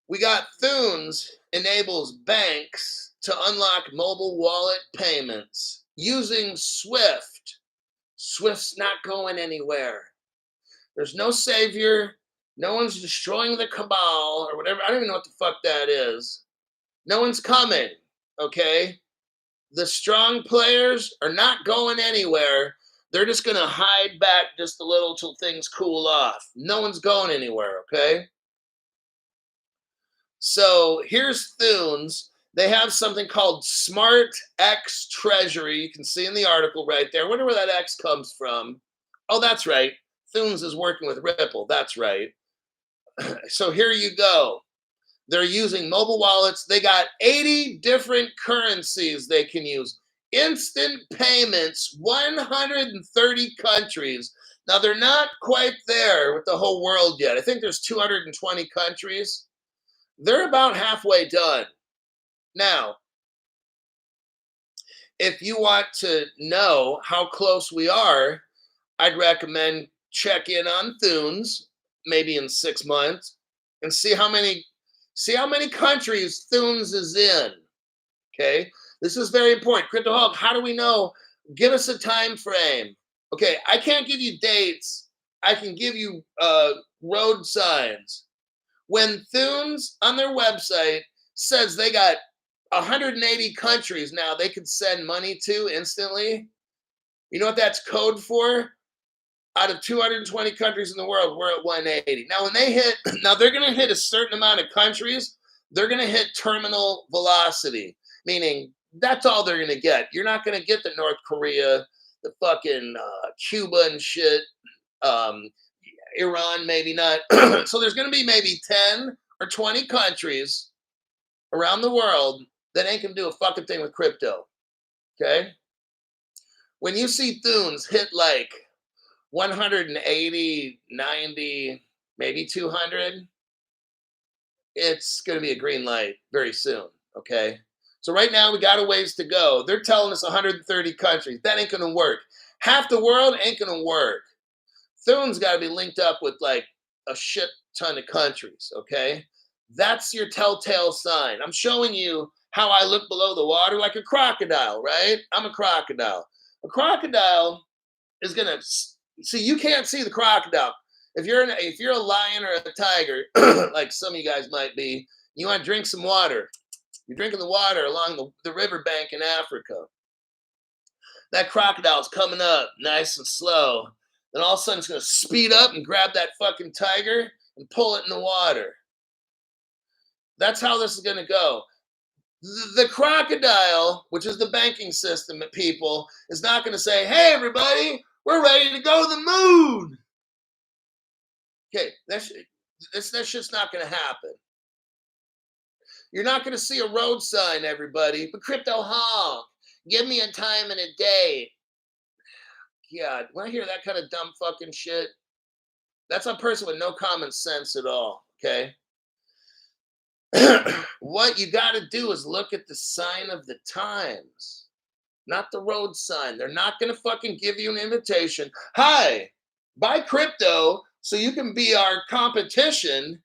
We got Thunes enables banks to unlock mobile wallet payments using Swift. Swift's not going anywhere. There's no savior. No one's destroying the cabal or whatever. I don't even know what the fuck that is. No one's coming, okay? The strong players are not going anywhere. They're just going to hide back just a little till things cool off. No one's going anywhere, okay? So here's Thunes. They have something called Smart X Treasury. You can see in the article right there. I wonder where that X comes from. Oh, that's right. Thunes is working with Ripple. That's right. So here you go. They're using mobile wallets. They got 80 different currencies they can use. Instant payments, 130 countries. Now, they're not quite there with the whole world yet. I think there's 220 countries. They're about halfway done. Now, if you want to know how close we are, I'd recommend check in on Thunes maybe in 6 months and see how many countries Thunes is in. Okay, this is very important. Crypto Hulk, how do we know? Give us a time frame. Okay, I can't give you dates. I can give you road signs. When Thunes on their website says they got 180 countries now they could send money to instantly, you know what that's code for? Out of 220 countries in the world, we're at 180. Now, when they hit, now they're going to hit a certain amount of countries. They're going to hit terminal velocity, meaning that's all they're going to get. You're not going to get the North Korea, the fucking Cuba and shit, Iran, maybe not. So there's going to be maybe 10 or 20 countries around the world that ain't going to do a fucking thing with crypto. Okay? When you see Thunes hit like 180, 90, maybe 200, it's going to be a green light very soon, okay? So right now we got a ways to go. They're telling us 130 countries. That ain't going to work. Half the world ain't going to work. Thunes got to be linked up with like a shit ton of countries, okay? That's your telltale sign. I'm showing you how I look below the water like a crocodile, right? I'm a crocodile. A crocodile is going to see, you can't see the crocodile. If you're a lion or a tiger, like some of you guys might be, you want to drink some water. You're drinking the water along the riverbank in Africa. That crocodile's coming up nice and slow. Then all of a sudden it's going to speed up and grab that fucking tiger and pull it in the water. That's how this is going to go. The crocodile, which is the banking system, people, is not going to say, hey, everybody, we're ready to go to the moon. Okay, that shit's not going to happen. You're not going to see a road sign, everybody. But Crypto Honk, give me a time and a date. God, when I hear that kind of dumb fucking shit, that's a person with no common sense at all, okay? What you got to do is look at the sign of the times, not the road sign. They're not going to fucking give you an invitation. Hi, buy crypto so you can be our competition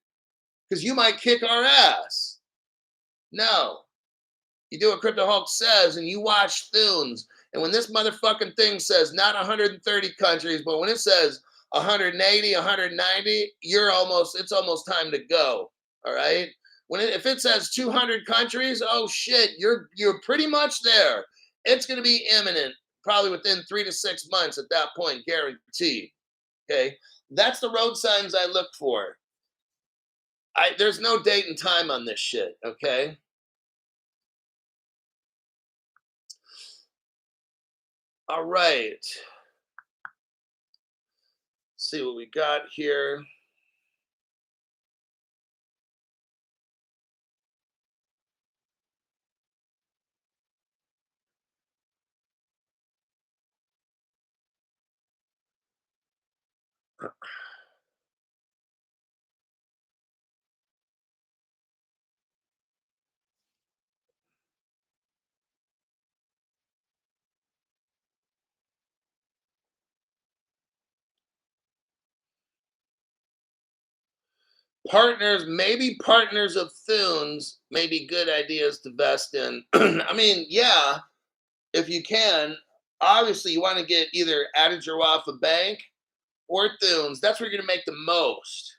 because you might kick our ass. No. You do what Crypto Hulk says and you watch Thunes. And when this motherfucking thing says not 130 countries, but when it says 180, 190, it's almost time to go. All right? If it says 200 countries, oh shit, you're pretty much there. It's going to be imminent, probably within 3 to 6 months at that point, guaranteed. Okay? That's the road signs I look for. There's no date and time on this shit, okay? All right. Let's see what we got here. Partners of Thunes may be good ideas to vest in. I mean, yeah, if you can. Obviously, you want to get either added your off a bank or Thunes. That's where you're going to make the most.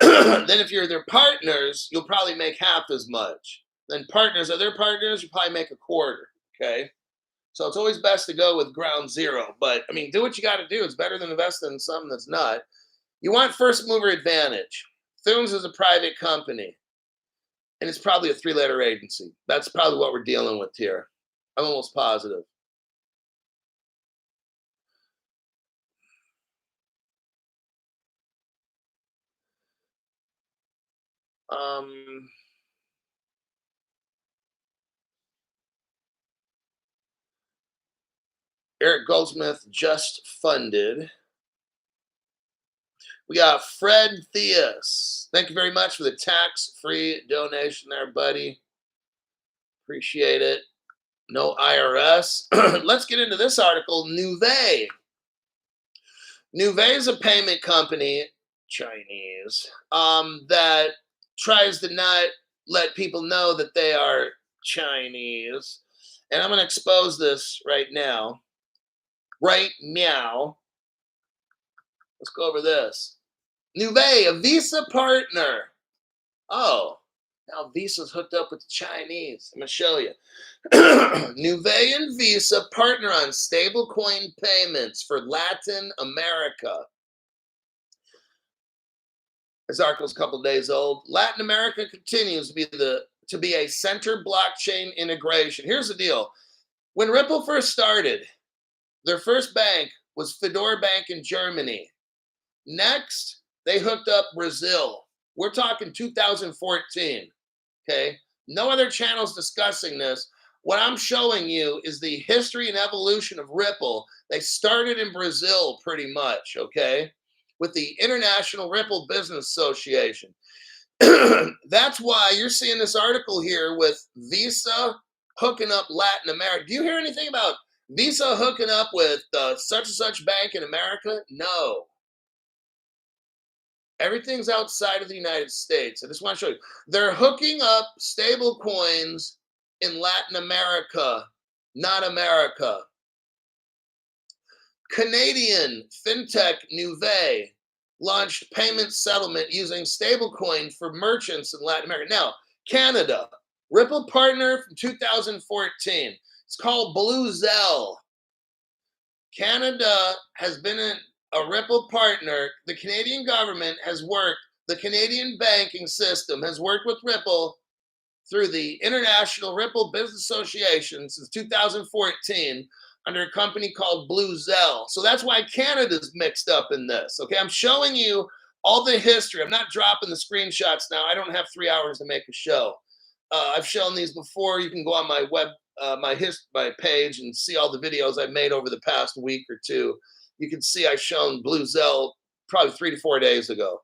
Then if you're their partners, you'll probably make half as much. Then partners are their partners, you probably make a quarter. Okay. So it's always best to go with ground zero. But I mean, do what you got to do. It's better than investing in something that's not. You want first mover advantage. Thunes is a private company. And it's probably a 3-letter agency. That's probably what we're dealing with here. I'm almost positive. Eric Goldsmith just funded. We got Fred Theus. Thank you very much for the tax-free donation there, buddy. Appreciate it. No IRS. Let's get into this article. Nuvei. Nuvei is a payment company, Chinese, that tries to not let people know that they are Chinese. And I'm going to expose this right now. Right meow. Let's go over this. Nuvei, a Visa partner. Oh, now Visa's hooked up with the Chinese. I'm going to show you. Nuvei and Visa partner on stablecoin payments for Latin America. This article's a couple days old. Latin America continues to be a center blockchain integration. Here's the deal. When Ripple first started, their first bank was Fedora Bank in Germany. Next, they hooked up Brazil. We're talking 2014, okay? No other channels discussing this. What I'm showing you is the history and evolution of Ripple. They started in Brazil pretty much, okay? With the International Ripple Business Association. That's why you're seeing this article here with Visa hooking up Latin America. Do you hear anything about Visa hooking up with such and such bank in America? No. Everything's outside of the United States. I just want to show you. They're hooking up stable coins in Latin America, not America. Canadian fintech Nuvei launched payment settlement using stablecoin for merchants in Latin America. Now, Canada, Ripple partner from 2014. It's called Blue Zell. Canada has been a Ripple partner. The Canadian government has worked, the Canadian banking system has worked with Ripple through the International Ripple Business Association since 2014 under a company called Blue Zell. So that's why Canada's mixed up in this. Okay, I'm showing you all the history. I'm not dropping the screenshots now. I don't have 3 hours to make a show. I've shown these before. You can go on my web, my page and see all the videos I've made over the past week or two. You can see I've shown Blue Zell probably 3 to 4 days ago.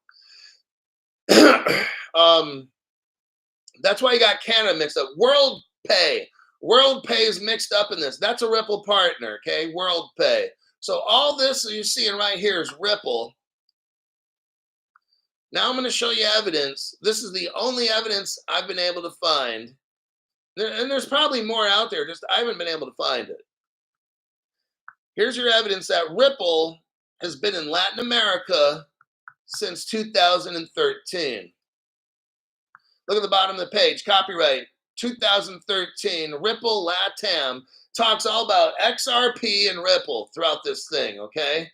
That's why you got Canada mixed up. WorldPay is mixed up in this. That's a Ripple partner, okay? WorldPay. So all this that you're seeing right here is Ripple. Now I'm going to show you evidence. This is the only evidence I've been able to find. And there's probably more out there, just I haven't been able to find it. Here's your evidence that Ripple has been in Latin America since 2013. Look at the bottom of the page, copyright 2013, Ripple LATAM, talks all about XRP and Ripple throughout this thing, okay?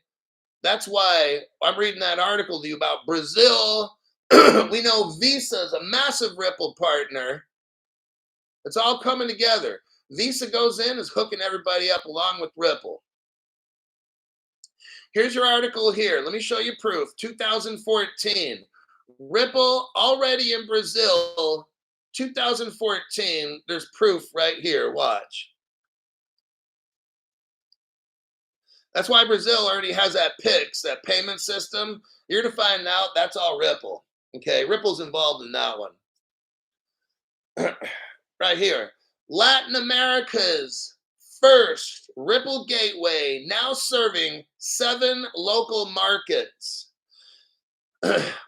That's why I'm reading that article to you about Brazil. We know Visa is a massive Ripple partner. It's all coming together. Visa goes in, is hooking everybody up along with Ripple. Here's your article here. Let me show you proof. 2014. Ripple already in Brazil. 2014. There's proof right here. Watch. That's why Brazil already has that PIX, that payment system. You're to find out that's all Ripple. Okay, Ripple's involved in that one. Right here. Latin America's first Ripple gateway, now serving 7 local markets.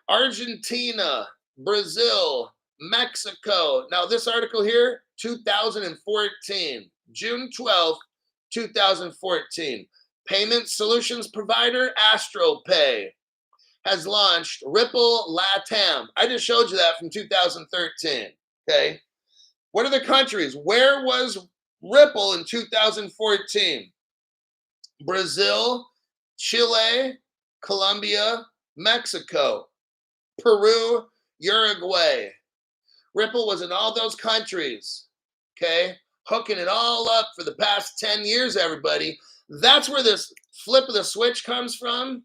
Argentina, Brazil, Mexico. Now this article here, 2014, June 12th, 2014. Payment solutions provider AstroPay has launched Ripple LATAM. I just showed you that from 2013, okay? What are the countries? Where was Ripple in 2014? Brazil, Chile, Colombia, Mexico, Peru, Uruguay. Ripple was in all those countries, okay? Hooking it all up for the past 10 years, everybody. That's where this flip of the switch comes from,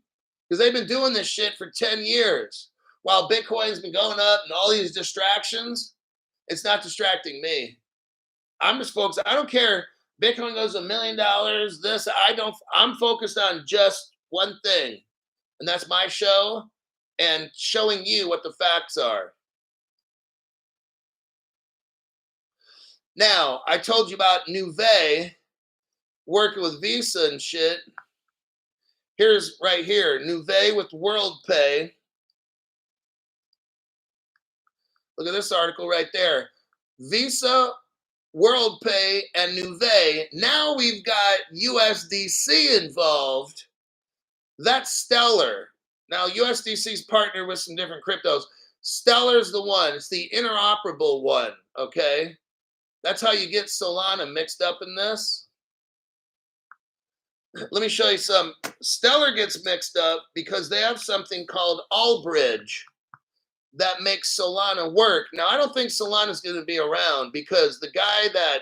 because they've been doing this shit for 10 years. While Bitcoin's been going up and all these distractions, it's not distracting me. I'm just focused. I don't care. Bitcoin goes $1 million. This, I'm focused on just one thing, and that's my show and showing you what the facts are. Now, I told you about Nuvei working with Visa and shit. Here's right here, Nuvei with WorldPay. Look at this article right there. Visa, WorldPay, and Nuvei. Now we've got USDC involved. That's Stellar. Now USDC's partnered with some different cryptos. Stellar's the one. It's the interoperable one, okay? That's how you get Solana mixed up in this. Let me show you some. Stellar gets mixed up because they have something called ALGO that makes Solana work. Now, I don't think Solana's going to be around because the guy that,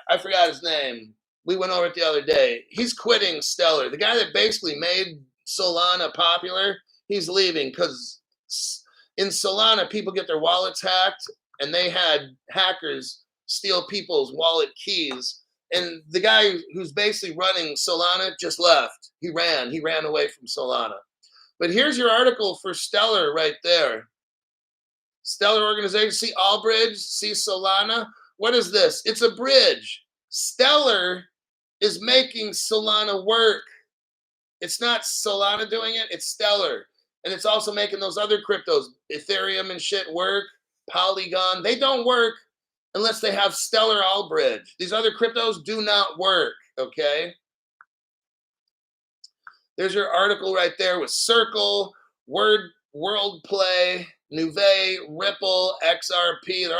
I forgot his name, we went over it the other day, he's quitting Stellar. The guy that basically made Solana popular, he's leaving because in Solana, people get their wallets hacked, and they had hackers steal people's wallet keys. And the guy who's basically running Solana just left. He ran away from Solana. But here's your article for Stellar right there. Stellar organization, see Allbridge, see Solana. What is this? It's a bridge. Stellar is making Solana work. It's not Solana doing it, it's Stellar. And it's also making those other cryptos, Ethereum and shit, work. Polygon, they don't work unless they have Stellar Allbridge. These other cryptos do not work, okay? There's your article right there with Circle, WorldPay, Nuvei, Ripple, XRP.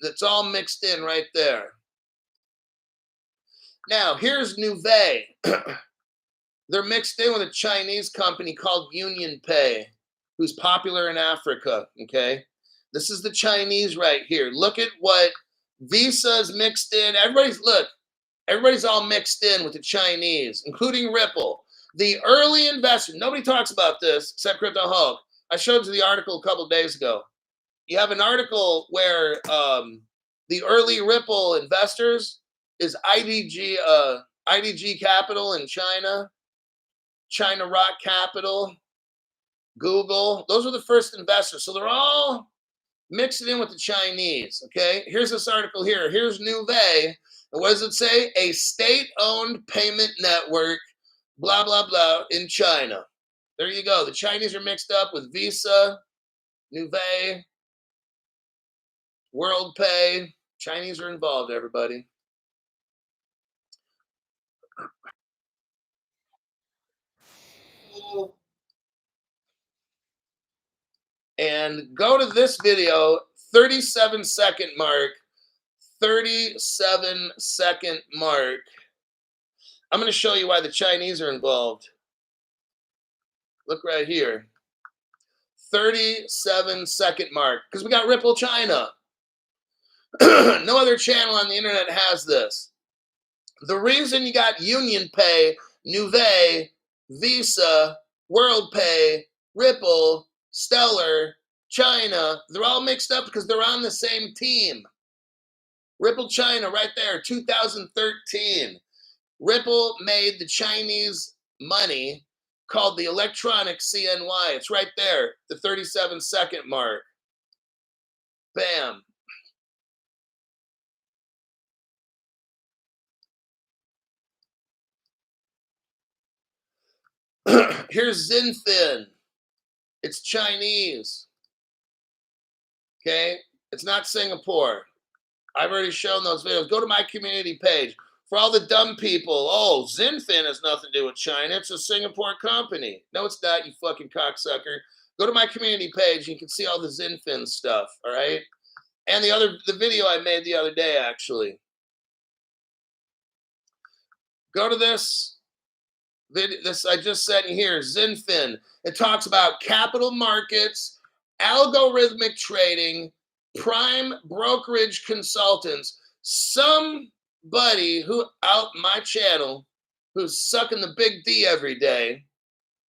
It's all mixed in right there. Now, here's Nuvei. They're mixed in with a Chinese company called UnionPay, who's popular in Africa, okay? This is the Chinese right here. Look at what Visa's mixed in. Everybody's all mixed in with the Chinese, including Ripple. The early investor, nobody talks about this except Crypto Hulk. I showed you the article a couple of days ago. You have an article where the early Ripple investors is IDG Capital in China, China Rock Capital, Google. Those are the first investors. So they're all mixed in with the Chinese, okay? Here's this article here. Here's Nuvei. And what does it say? A state-owned payment network, blah, blah, blah, in China. There you go. The Chinese are mixed up with Visa, Nuvei, WorldPay. Chinese are involved, everybody. And go to this video, 37-second mark, 37-second mark. I'm going to show you why the Chinese are involved. Look right here. 37-second mark. Because we got Ripple China. No other channel on the internet has this. The reason you got UnionPay, Nuvei, Visa, WorldPay, Ripple, Stellar, China, they're all mixed up because they're on the same team. Ripple China right there, 2013. Ripple made the Chinese money called the electronic CNY. It's right there, the 37-second mark. Bam. Here's Zinfin. It's Chinese. Okay? It's not Singapore. I've already shown those videos. Go to my community page. For all the dumb people, oh, Zinfin has nothing to do with China. It's a Singapore company. No, it's not, you fucking cocksucker. Go to my community page. You can see all the Zinfin stuff, all right? And the video I made the other day, actually. Go to this I just sent you here, Zinfin. It talks about capital markets, algorithmic trading, prime brokerage consultants. Somebody who out my channel who's sucking the big D every day,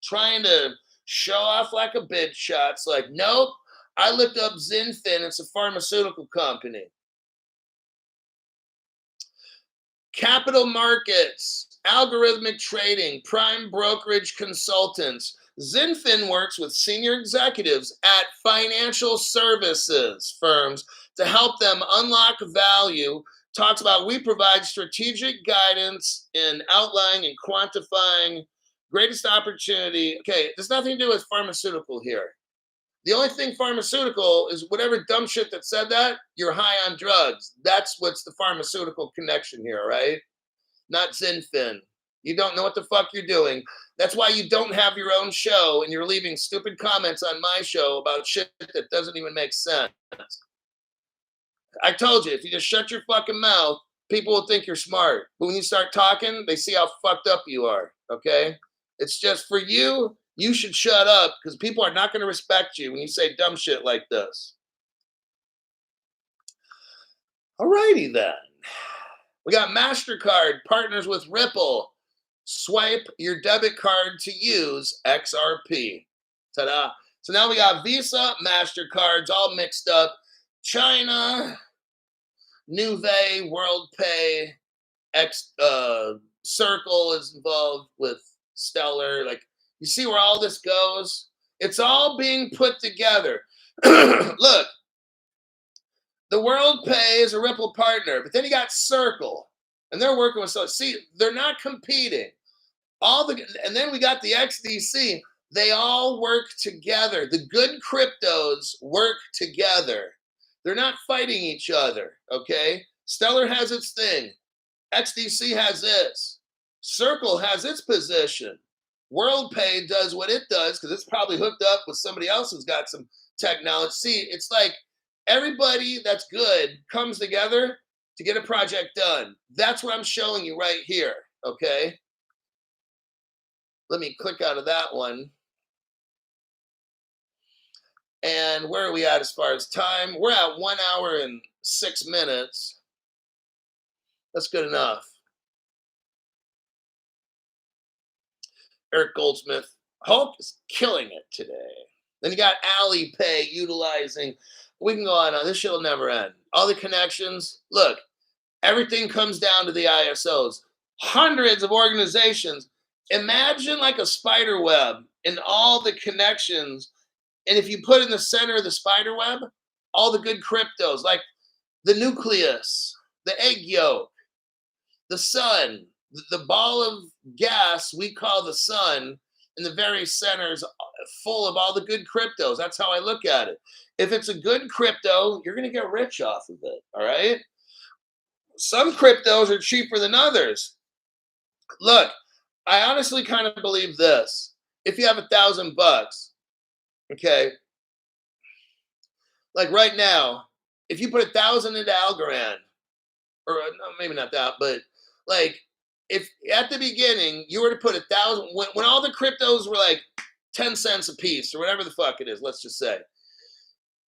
trying to show off like a bitch shot's like, nope, I looked up Zinfin. It's a pharmaceutical company. capital markets, algorithmic trading, prime brokerage consultants. Zinfin works with senior executives at financial services firms to help them unlock value. Talks about we provide strategic guidance in outlining and quantifying greatest opportunity. Okay, there's nothing to do with pharmaceutical here. The only thing pharmaceutical is whatever dumb shit that said that, you're high on drugs. That's what's the pharmaceutical connection here, right? Not Zinfin. You don't know what the fuck you're doing. That's why you don't have your own show and you're leaving stupid comments on my show about shit that doesn't even make sense. I told you, if you just shut your fucking mouth, people will think you're smart. But when you start talking, they see how fucked up you are, okay? It's just for you, you should shut up because people are not going to respect you when you say dumb shit like this. Alrighty then. We got MasterCard partners with Ripple. Swipe your debit card to use XRP. Ta-da. So now we got Visa, MasterCards all mixed up. China, Nuvei, WorldPay, Circle is involved with Stellar. Like, you see where all this goes? It's all being put together. Look, the WorldPay is a Ripple partner, but then you got Circle, and they're working with. So see, they're not competing. And then we got the XDC. They all work together. The good cryptos work together. They're not fighting each other. Okay, Stellar has its thing. XDC has its. Circle has its position. WorldPay does what it does because it's probably hooked up with somebody else who's got some technology. See, it's like everybody that's good comes together to get a project done. That's what I'm showing you right here, okay? Let me click out of that one. And where are we at as far as time? We're at 1 hour and 6 minutes. That's good enough. Eric Goldsmith, Hulk is killing it today. Then you got Alipay utilizing. We can go on. This shit will never end. All the connections. Look, everything comes down to the ISOs. Hundreds of organizations. Imagine like a spider web in all the connections. And if you put in the center of the spider web, all the good cryptos, like the nucleus, the egg yolk, the sun, the ball of gas we call the sun, in the very center is full of all the good cryptos. That's how I look at it. If it's a good crypto, you're going to get rich off of it, all right? Some cryptos are cheaper than others. Look, I honestly kind of believe this. If you have $1,000, okay, like right now, if you put 1,000 into Algorand, or no, maybe not that, but like if at the beginning you were to put 1,000, when all the cryptos were like 10 cents a piece or whatever the fuck it is, let's just say,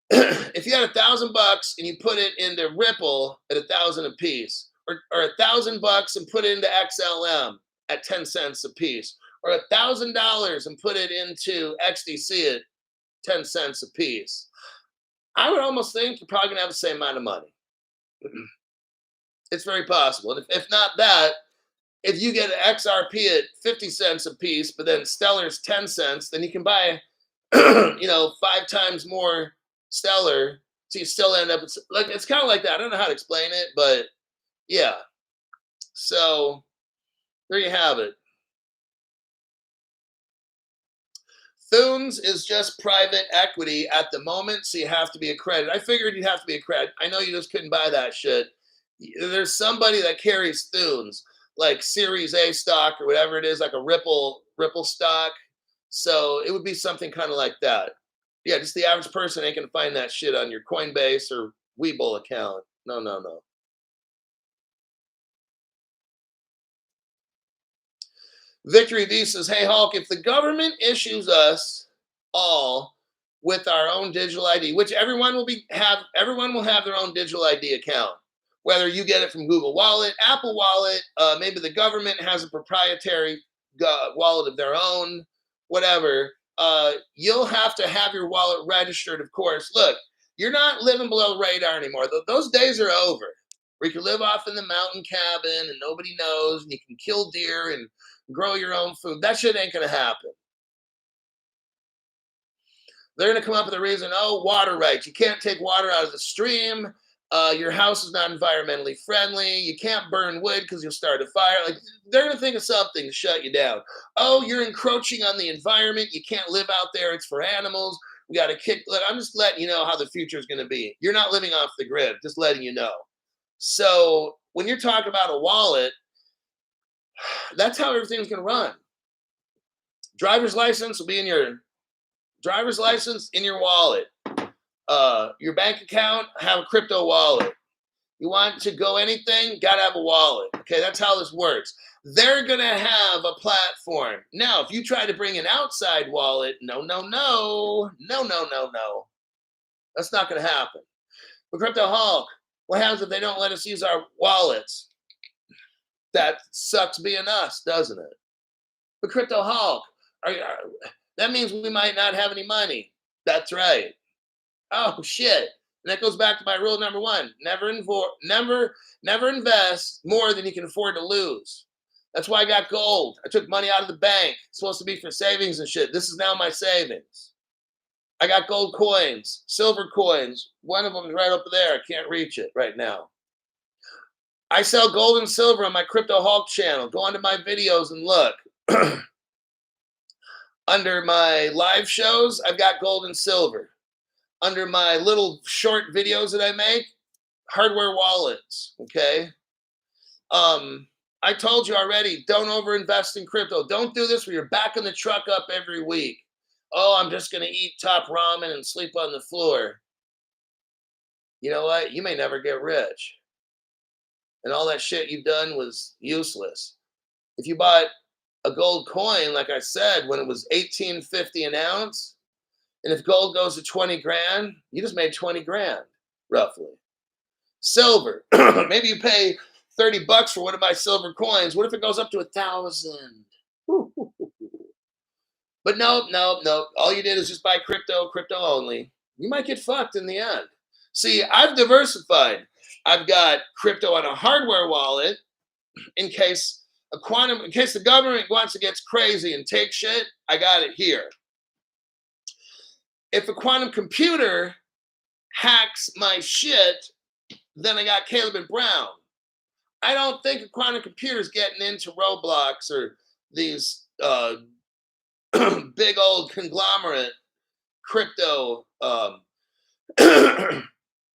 if you had $1,000 and you put it into Ripple at 1,000 a piece, or $1,000 and put it into XLM at 10 cents a piece, or $1,000 and put it into XDC at 10 cents a piece, I would almost think you're probably gonna have the same amount of money. It's very possible. And if not that, if you get an XRP at 50 cents a piece, but then Stellar's 10 cents, then you can buy, 5 times more Stellar. So you still end up, like, it's kind of like that. I don't know how to explain it, but yeah. So there you have it. Thunes is just private equity at the moment, so you have to be accredited. I figured you'd have to be accredited. I know you just couldn't buy that shit. There's somebody that carries Thunes, like Series A stock or whatever it is, like a Ripple stock. So it would be something kind of like that. Yeah, just the average person ain't gonna find that shit on your Coinbase or Webull account. No. Victory V says, hey, Hulk, if the government issues us all with our own digital ID, which everyone will have their own digital ID account, whether you get it from Google Wallet, Apple Wallet, maybe the government has a proprietary wallet of their own, whatever, you'll have to have your wallet registered, of course. Look, you're not living below radar anymore. Those days are over. where you can live off in the mountain cabin and nobody knows, and you can kill deer and grow your own food. That shit ain't gonna happen. They're going to come up with a reason. Oh, water rights. You can't take water out of the stream. Your house is not environmentally friendly. You can't burn wood because you'll start a fire. Like, they're going to think of something to shut you down. Oh, you're encroaching on the environment. You can't live out there. It's for animals. We got to kick. Look, I'm just letting you know how the future is going to be. You're not living off the grid. Just letting you know. So when you're talking about a wallet, that's how everything's going to run. Driver's license will be in your wallet. Your bank account, have a crypto wallet. You want to go anything, gotta have a wallet. Okay, that's how this works. They're gonna have a platform. Now, if you try to bring an outside wallet, no. That's not gonna happen. But Crypto Hulk, what happens if they don't let us use our wallets? That sucks being us, doesn't it? But Crypto Hulk, that means we might not have any money. That's right. Oh shit. And that goes back to my rule number 1. Never invest more than you can afford to lose. That's why I got gold. I took money out of the bank. It's supposed to be for savings and shit. This is now my savings. I got gold coins, silver coins. One of them is right up there. I can't reach it right now. I sell gold and silver on my Crypto Hulk channel. Go onto my videos and look. Under my live shows, I've got gold and silver. Under my little short videos that I make, hardware wallets, okay? I told you already, don't overinvest in crypto. Don't do this where you're backing the truck up every week. Oh, I'm just going to eat top ramen and sleep on the floor. You know what? You may never get rich. And all that shit you've done was useless. If you bought a gold coin, like I said, when it was $18.50 an ounce, and if gold goes to 20 grand, you just made 20 grand, roughly. Silver, maybe you pay $30 for one of my silver coins. What if it goes up to 1,000? But no. All you did is just buy crypto only. You might get fucked in the end. See, I've diversified. I've got crypto on a hardware wallet in case the government wants to get crazy and take shit. I got it here. If a quantum computer hacks my shit, then I got Caleb and Brown. I don't think a quantum computer is getting into Roblox or these big old conglomerate crypto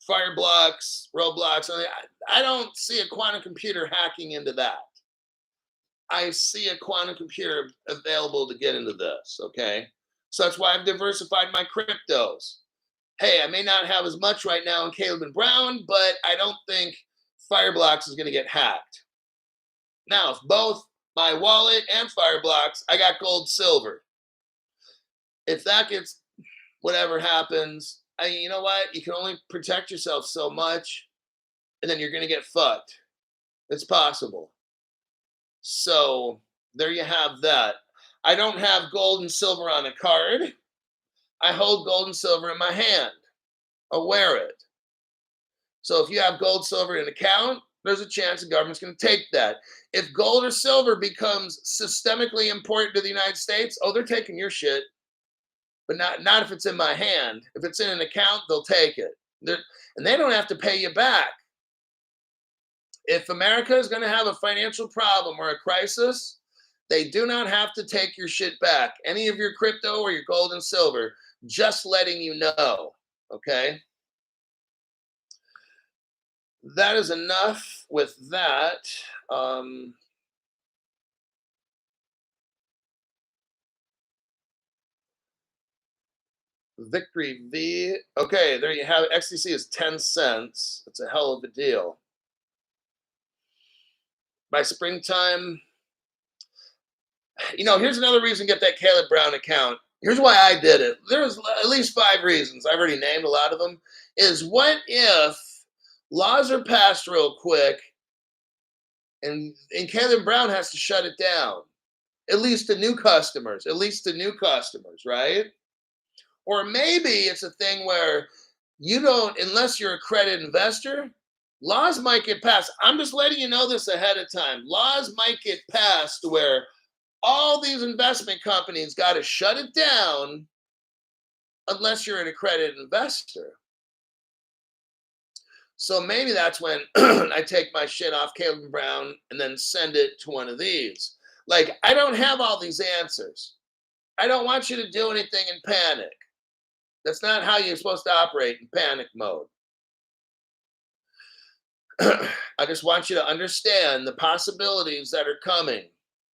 Fireblocks, Roblox. I don't see a quantum computer hacking into that. I see a quantum computer available to get into this, okay? So that's why I've diversified my cryptos. Hey, I may not have as much right now in Caleb and Brown, but I don't think Fireblocks is going to get hacked. Now, if both my wallet and Fireblocks, I got gold, silver. If that gets, whatever happens, you know what? You can only protect yourself so much, and then you're going to get fucked. It's possible. So there you have that. I don't have gold and silver on a card. I hold gold and silver in my hand. I'll wear it. So if you have gold, silver in an account, there's a chance the government's going to take that. If gold or silver becomes systemically important to the United States, oh, they're taking your shit. But not if it's in my hand. If it's in an account, they'll take it. And they don't have to pay you back. If America is going to have a financial problem or a crisis, they do not have to take your shit back. Any of your crypto or your gold and silver, just letting you know, okay? That is enough with that. Victory V. Okay, there you have it. XTC is 10 cents. It's a hell of a deal. By springtime, here's another reason to get that Caleb Brown account. Here's why I did it. There's at least 5 reasons. I've already named a lot of them. Is what if laws are passed real quick and Caleb Brown has to shut it down? At least to new customers, right? Or maybe it's a thing where you don't, unless you're a credit investor, Laws might get passed. I'm just letting you know this ahead of time. Laws might get passed where all these investment companies got to shut it down unless you're an accredited investor. So maybe that's when I take my shit off Caleb Brown and then send it to one of these. Like, I don't have all these answers. I don't want you to do anything in panic. That's not how you're supposed to operate in panic mode. I just want you to understand the possibilities that are coming.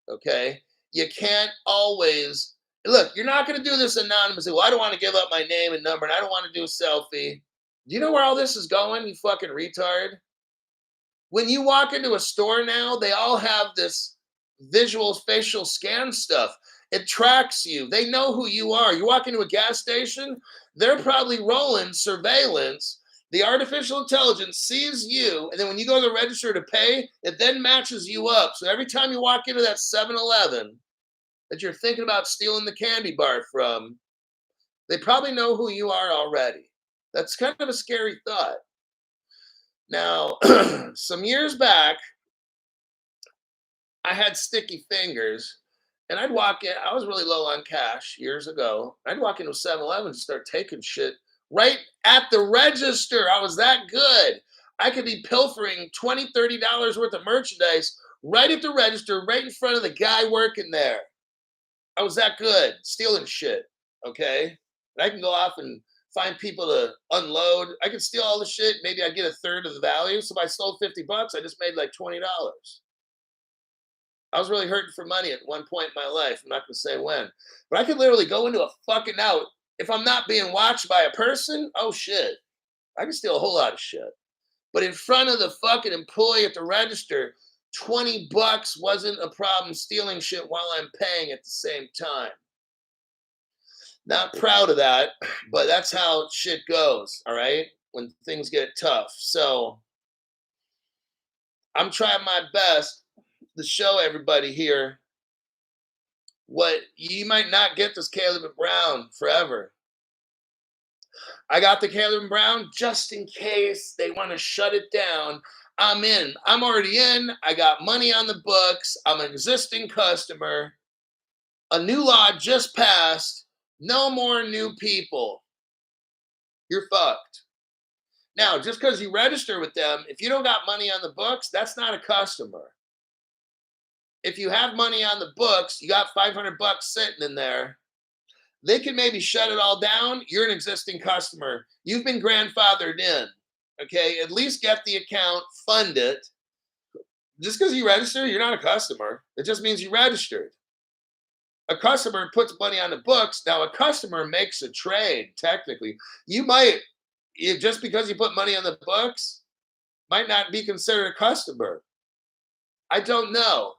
Okay? You can't always look, you're not going to do this anonymously. Well, I don't want to give up my name and number, and I don't want to do a selfie. Do you know where all this is going, you fucking retard? When you walk into a store now, they all have this visual facial scan stuff. It tracks you. They know who you are. You walk into a gas station, they're probably rolling surveillance. The artificial intelligence sees you, and then when you go to the register to pay, it then matches you up. So every time you walk into that 7-Eleven that you're thinking about stealing the candy bar from, they probably know who you are already. That's kind of a scary thought. Now, some years back, I had sticky fingers, and I'd walk in. I was really low on cash years ago. I'd walk into a 7-Eleven and start taking shit right at the register. I was that good. I could be pilfering $20, $30 worth of merchandise right at the register, right in front of the guy working there. I was that good, stealing shit, okay? And I can go off and find people to unload. I could steal all the shit. Maybe I get a third of the value. So if I sold $50, I just made like $20. I was really hurting for money at one point in my life. I'm not going to say when. But I could literally go into a fucking out. If I'm not being watched by a person, oh shit. I can steal a whole lot of shit. But in front of the fucking employee at the register, $20 wasn't a problem stealing shit while I'm paying at the same time. Not proud of that, but that's how shit goes, all right? When things get tough. So I'm trying my best to show everybody here what you might not get this Caleb Brown forever. I got the Caleb Brown just in case they want to shut it down. I'm in. I'm already in. I got money on the books. I'm an existing customer. A new law just passed. No more new people. You're fucked. Now, just because you register with them, if you don't got money on the books, that's not a customer. If you have money on the books, you got $500 sitting in there, they can maybe shut it all down. You're an existing customer. You've been grandfathered in. Okay, at least get the account, fund it. Just because you register, you're not a customer. It just means you registered. A customer puts money on the books. Now, a customer makes a trade, technically. Just because you put money on the books, might not be considered a customer. I don't know.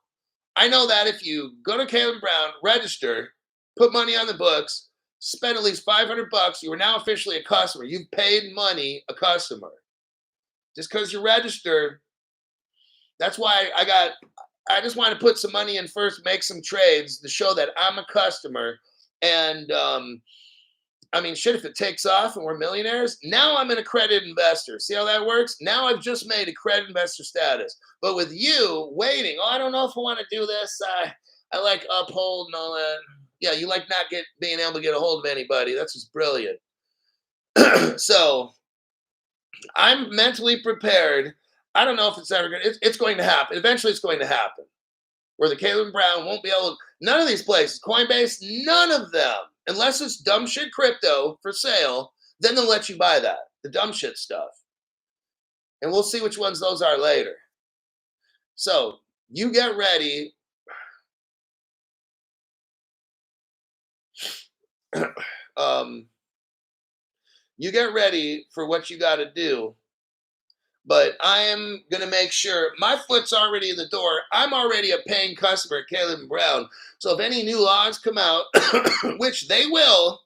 I know that if you go to Caleb Brown, register, put money on the books, spend at least $500, you are now officially a customer. You've paid money, a customer. Just because you're registered, that's why I just want to put some money in first, make some trades to show that I'm a customer. And I mean, shit, if it takes off and we're millionaires, now I'm an accredited investor. See how that works? Now I've just made accredited investor status. But with you waiting, I don't know if I want to do this. I like uphold and all that. Yeah, you like not being able to get a hold of anybody. That's just brilliant. So I'm mentally prepared. I don't know if it's ever going to, it's going to happen. Eventually it's going to happen. Where the Caleb Brown won't be able to, none of these places, Coinbase, none of them, unless it's dumb shit crypto for sale, then they'll let you buy that, the dumb shit stuff. And we'll see which ones those are later. So you get ready. You get ready for what you got to do. But I am going to make sure my foot's already in the door. I'm already a paying customer at Caleb Brown. So if any new laws come out, which they will,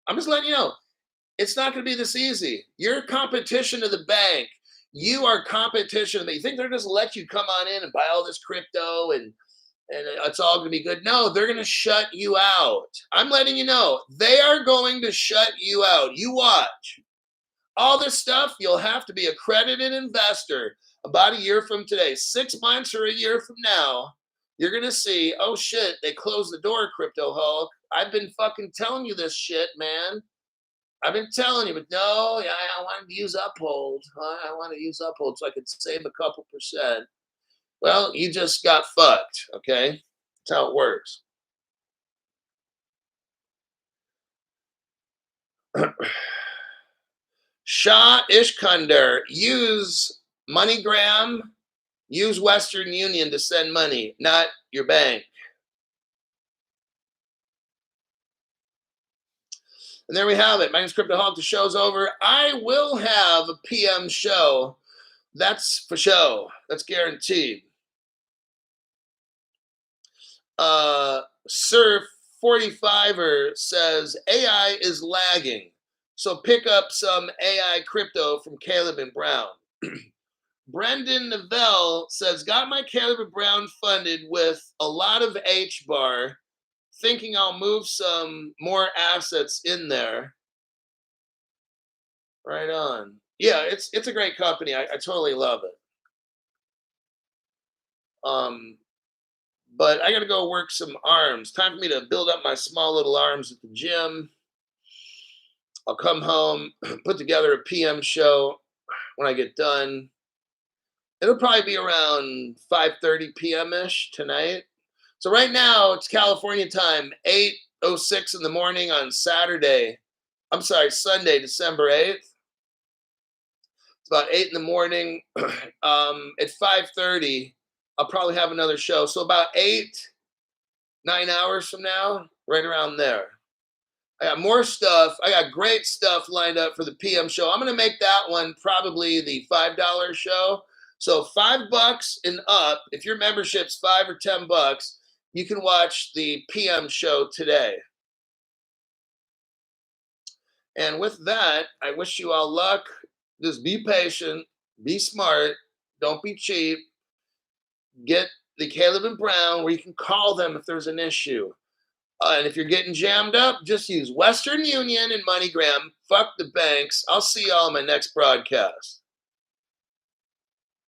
I'm just letting you know, it's not going to be this easy. You're competition to the bank. You are competition. You think they're just let you come on in and buy all this crypto and it's all going to be good? No, they're going to shut you out. I'm letting you know, they are going to shut you out. You watch. All this stuff, you'll have to be a accredited investor about a year from today. 6 months or a year from now, you're going to see, oh shit, they closed the door, Crypto Hulk. I've been fucking telling you this shit, man. I've been telling you, but no, I wanted to use Uphold. I want to use Uphold so I could save a couple percent. Well, you just got fucked, okay? That's how it works. Shah Ishkandar, use MoneyGram, use Western Union to send money, not your bank. And there we have it. My name's Crypto Hulk. The show's over. I will have a PM show. That's for show. That's guaranteed. Sir 45er says AI is lagging. So pick up some AI crypto from Caleb and Brown. Brendan Novell says, got my Caleb and Brown funded with a lot of HBAR. Thinking I'll move some more assets in there. Right on. Yeah, it's a great company. I totally love it. But I got to go work some arms. Time for me to build up my small little arms at the gym. I'll come home, put together a PM show when I get done. It'll probably be around 5:30 p.m.-ish tonight. So right now, it's California time, 8:06 in the morning on Sunday, December 8th. It's about 8 in the morning. At 5:30, I'll probably have another show. So about 9 hours from now, right around there. I got more stuff. I got great stuff lined up for the PM show. I'm going to make that one probably the $5 show. So $5 and up, if your membership's $5 or $10, you can watch the PM show today. And with that, I wish you all luck. Just be patient, be smart, don't be cheap. Get the Caleb and Brown where you can call them if there's an issue. And if you're getting jammed up, just use Western Union and MoneyGram. Fuck the banks. I'll see y'all in my next broadcast.